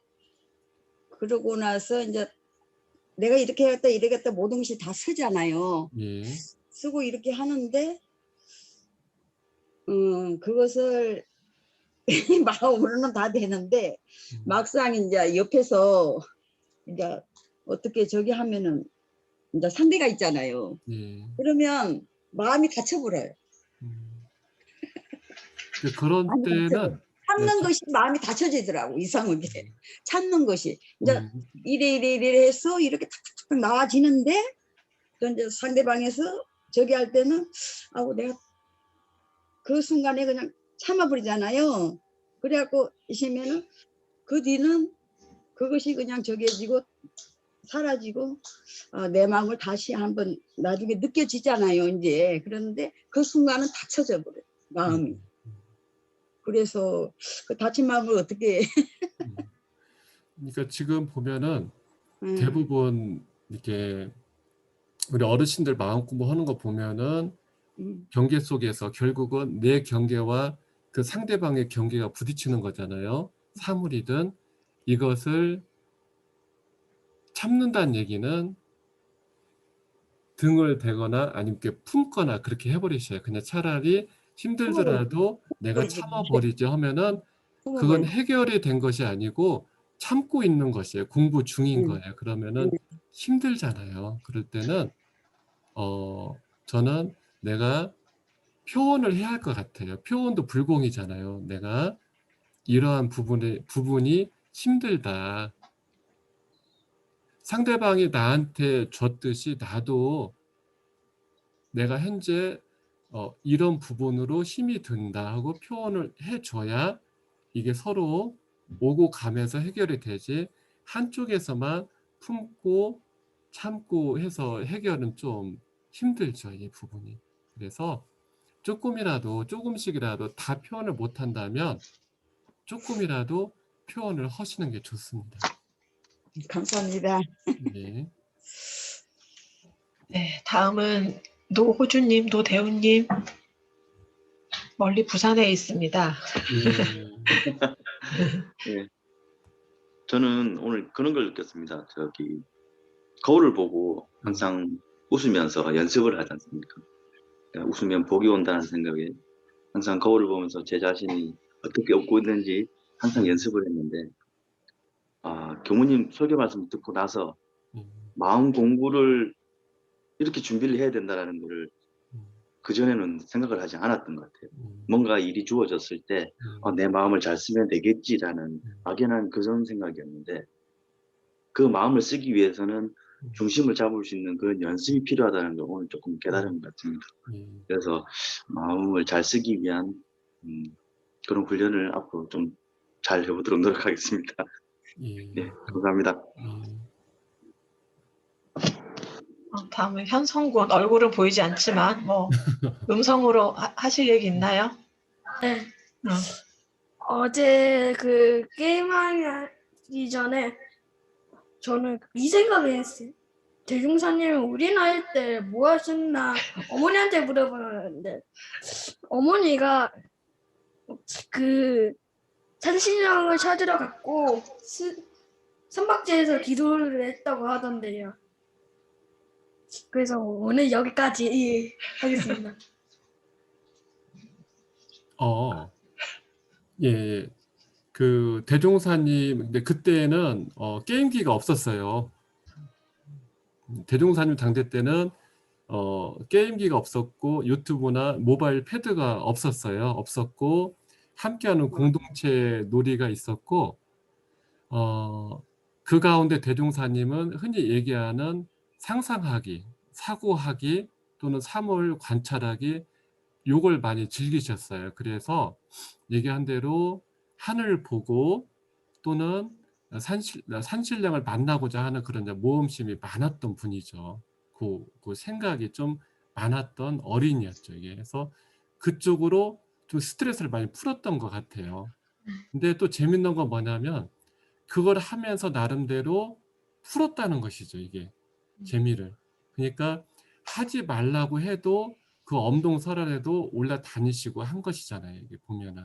E: 그러고 나서 이제 내가 이렇게 했다 이렇게 했다 모든 것이 다 쓰잖아요.
A: 예,
E: 쓰고 이렇게 하는데 그것을 마음으로는 다 되는데 막상 이제 옆에서 이제 어떻게 저기 하면은 이제 상대가 있잖아요.
A: 예.
E: 그러면 마음이 닫혀버려요.
A: 그런
E: 마음이
A: 때는
E: 닫혀버려요. 참는
A: 네,
E: 것이 마음이 닫혀지더라고, 이상하게. 참는 것이. 이제
A: 음,
E: 이래 해서 이렇게 탁탁탁 나와지는데 또 이제 상대방에서 저기 할 때는 아우 내가 그 순간에 그냥 참아버리잖아요. 그래갖고 있으면은 그 뒤는 그것이 그냥 저기해지고 사라지고 내 마음을 다시 한번 나중에 느껴지잖아요. 이제 그런데 그 순간은 닫혀져 버려요. 마음이. 그래서 그 닫힌 마음을 어떻게
A: 그러니까 지금 보면은 대부분 이렇게 우리 어르신들 마음 공부하는 거 보면은 경계 속에서 결국은 내 경계와 그 상대방의 경계가 부딪히는 거잖아요. 사물이든 이것을 참는다는 얘기는 등을 대거나 아니면 이렇게 품거나 그렇게 해버리셔요. 그냥 차라리 힘들더라도 내가 참아버리지 하면은 그건 해결이 된 것이 아니고 참고 있는 것이에요. 공부 중인 거예요. 그러면은 힘들잖아요. 그럴 때는 저는 내가 표현을 해야 할 것 같아요. 표현도 불공이잖아요. 내가 이러한 부분이 힘들다. 상대방이 나한테 줬듯이 나도 내가 현재 이런 부분으로 힘이 든다 하고 표현을 해줘야 이게 서로 오고 가면서 해결이 되지 한쪽에서만 품고 참고 해서 해결은 좀 힘들죠, 이 부분이. 그래서 조금씩이라도 다 표현을 못 한다면 조금이라도 표현을 하시는 게 좋습니다.
E: 감사합니다.
A: 네.
B: 네, 다음은 노호주님, 노대우님. 멀리 부산에 있습니다.
D: 예. 저는 오늘 그런 걸 느꼈습니다. 거울을 보고 항상 웃으면서 연습을 하지 않습니까? 그러니까 웃으면 복이 온다는 생각에 항상 거울을 보면서 제 자신이 어떻게 웃고 있는지 항상 연습을 했는데, 교무님 설교 말씀 듣고 나서 마음 공부를 이렇게 준비를 해야 된다는 것을 그전에는 생각을 하지 않았던 것 같아요. 뭔가 일이 주어졌을 때 내 마음을 잘 쓰면 되겠지라는 막연한 그런 생각이었는데, 그 마음을 쓰기 위해서는 중심을 잡을 수 있는 그런 연습이 필요하다는 걸 오늘 조금 깨달은 것 같습니다. 그래서 마음을 잘 쓰기 위한 그런 훈련을 앞으로 좀 잘 해보도록 노력하겠습니다. 네, 감사합니다.
B: 다음은 현성군. 얼굴은 보이지 않지만 뭐 음성으로 하실 얘기 있나요?
C: 네.
B: 어.
C: 어제 그 게임하기 전에 저는 이 생각을 했어요. 대중사님은 우리 나이 때 뭐 하셨나 어머니한테 물어봤는데 어머니가 그 산신령을 찾으러 갔고 선박지에서 기도를 했다고 하던데요. 그래서 오늘 여기까지 하겠습니다.
A: 예. 그 대종사님, 근데 그때는 게임기가 없었어요. 대종사님 당대 때는 게임기가 없었고 유튜브나 모바일 패드가 없었고 함께하는 공동체 놀이가 있었고 그 가운데 대종사님은 흔히 얘기하는 상상하기, 사고하기 또는 사물 관찰하기, 요걸 많이 즐기셨어요. 그래서 얘기한 대로 하늘을 보고 또는 산신령을 만나고자 하는 그런 모험심이 많았던 분이죠. 그 생각이 좀 많았던 어린이였죠. 이게. 그래서 그쪽으로 좀 스트레스를 많이 풀었던 것 같아요. 근데 또 재밌는 건 뭐냐면 그걸 하면서 나름대로 풀었다는 것이죠. 이게 재미를. 그러니까 하지 말라고 해도 그 엄동설안에도 올라다니시고 한 것이잖아요. 이게 보면은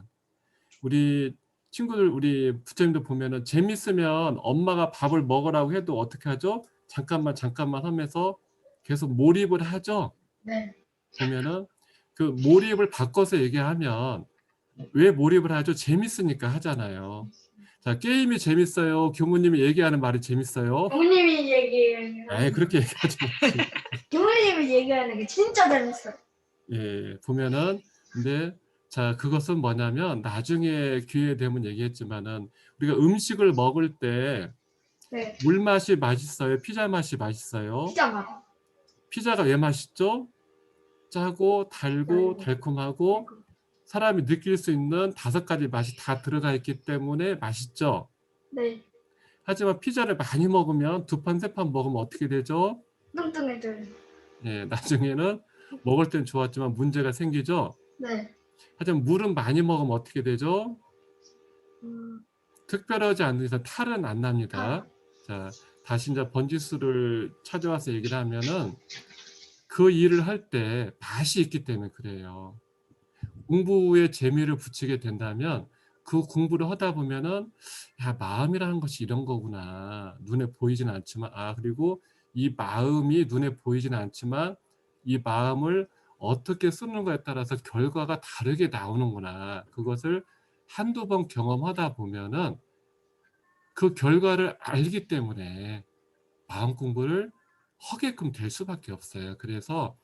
A: 우리 친구들, 우리 부처님도 보면은 재밌으면 엄마가 밥을 먹으라고 해도 어떻게 하죠? 잠깐만 하면서 계속 몰입을 하죠.
C: 네.
A: 보면은 그 몰입을 바꿔서 얘기하면 왜 몰입을 하죠? 재밌으니까 하잖아요. 자, 게임이 재밌어요. 교무님이 얘기하는 말이 재밌어요.
C: 부모님이 얘기하는
A: 그렇게 얘기하지 마세요.
C: 부모님이 얘기하는 게 진짜 재밌어요.
A: 예, 보면은 근데 자, 그것은 뭐냐면 나중에 기회 되면 얘기했지만은 우리가 음식을 먹을 때
C: 네.
A: 물 맛이 맛있어요? 피자 맛이 맛있어요?
C: 피자 맛.
A: 피자가 왜 맛있죠? 짜고 달고 달콤하고 사람이 느낄 수 있는 5가지 맛이 다 들어가 있기 때문에 맛있죠.
C: 네.
A: 하지만 피자를 많이 먹으면 2판, 3판 먹으면 어떻게 되죠?
C: 뚱뚱해져요.
A: 예, 나중에는 먹을 땐 좋았지만 문제가 생기죠.
C: 네.
A: 하지만 물은 많이 먹으면 어떻게 되죠? 특별하지 않은 이상 탈은 안 납니다. 자, 다시 이제 번지수를 찾아와서 얘기를 하면은 그 일을 할 때 맛이 있기 때문에 그래요. 공부에 재미를 붙이게 된다면 그 공부를 하다 보면은 야, 마음이라는 것이 이런 거구나. 눈에 보이지는 않지만 그리고 이 마음이 눈에 보이지는 않지만 이 마음을 어떻게 쓰는 거에 따라서 결과가 다르게 나오는구나. 그것을 한두 번 경험하다 보면은 그 결과를 알기 때문에 마음 공부를 하게끔 될 수밖에 없어요. 그래서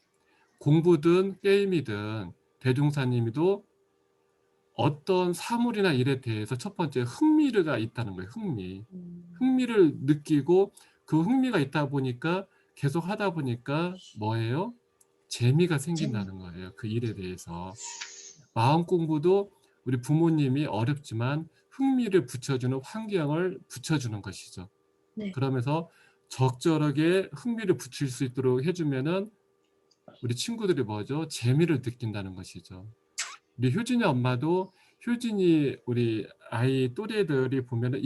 A: 공부든 게임이든 대종사님도 어떤 사물이나 일에 대해서 첫 번째 흥미가 있다는 거예요. 흥미를 느끼고 그 흥미가 있다 보니까 계속 하다 보니까 뭐예요? 재미가 생긴다는 거예요. 그 일에 대해서. 마음 공부도 우리 부모님이 어렵지만 흥미를 붙여주는 환경을 붙여주는 것이죠.
B: 네.
A: 그러면서 적절하게 흥미를 붙일 수 있도록 해주면은 우리 친구들이 뭐죠? 재미를 느낀다는 것이죠. 우리 효진이 엄마도 효진이 우리 아이 또래들이 보면은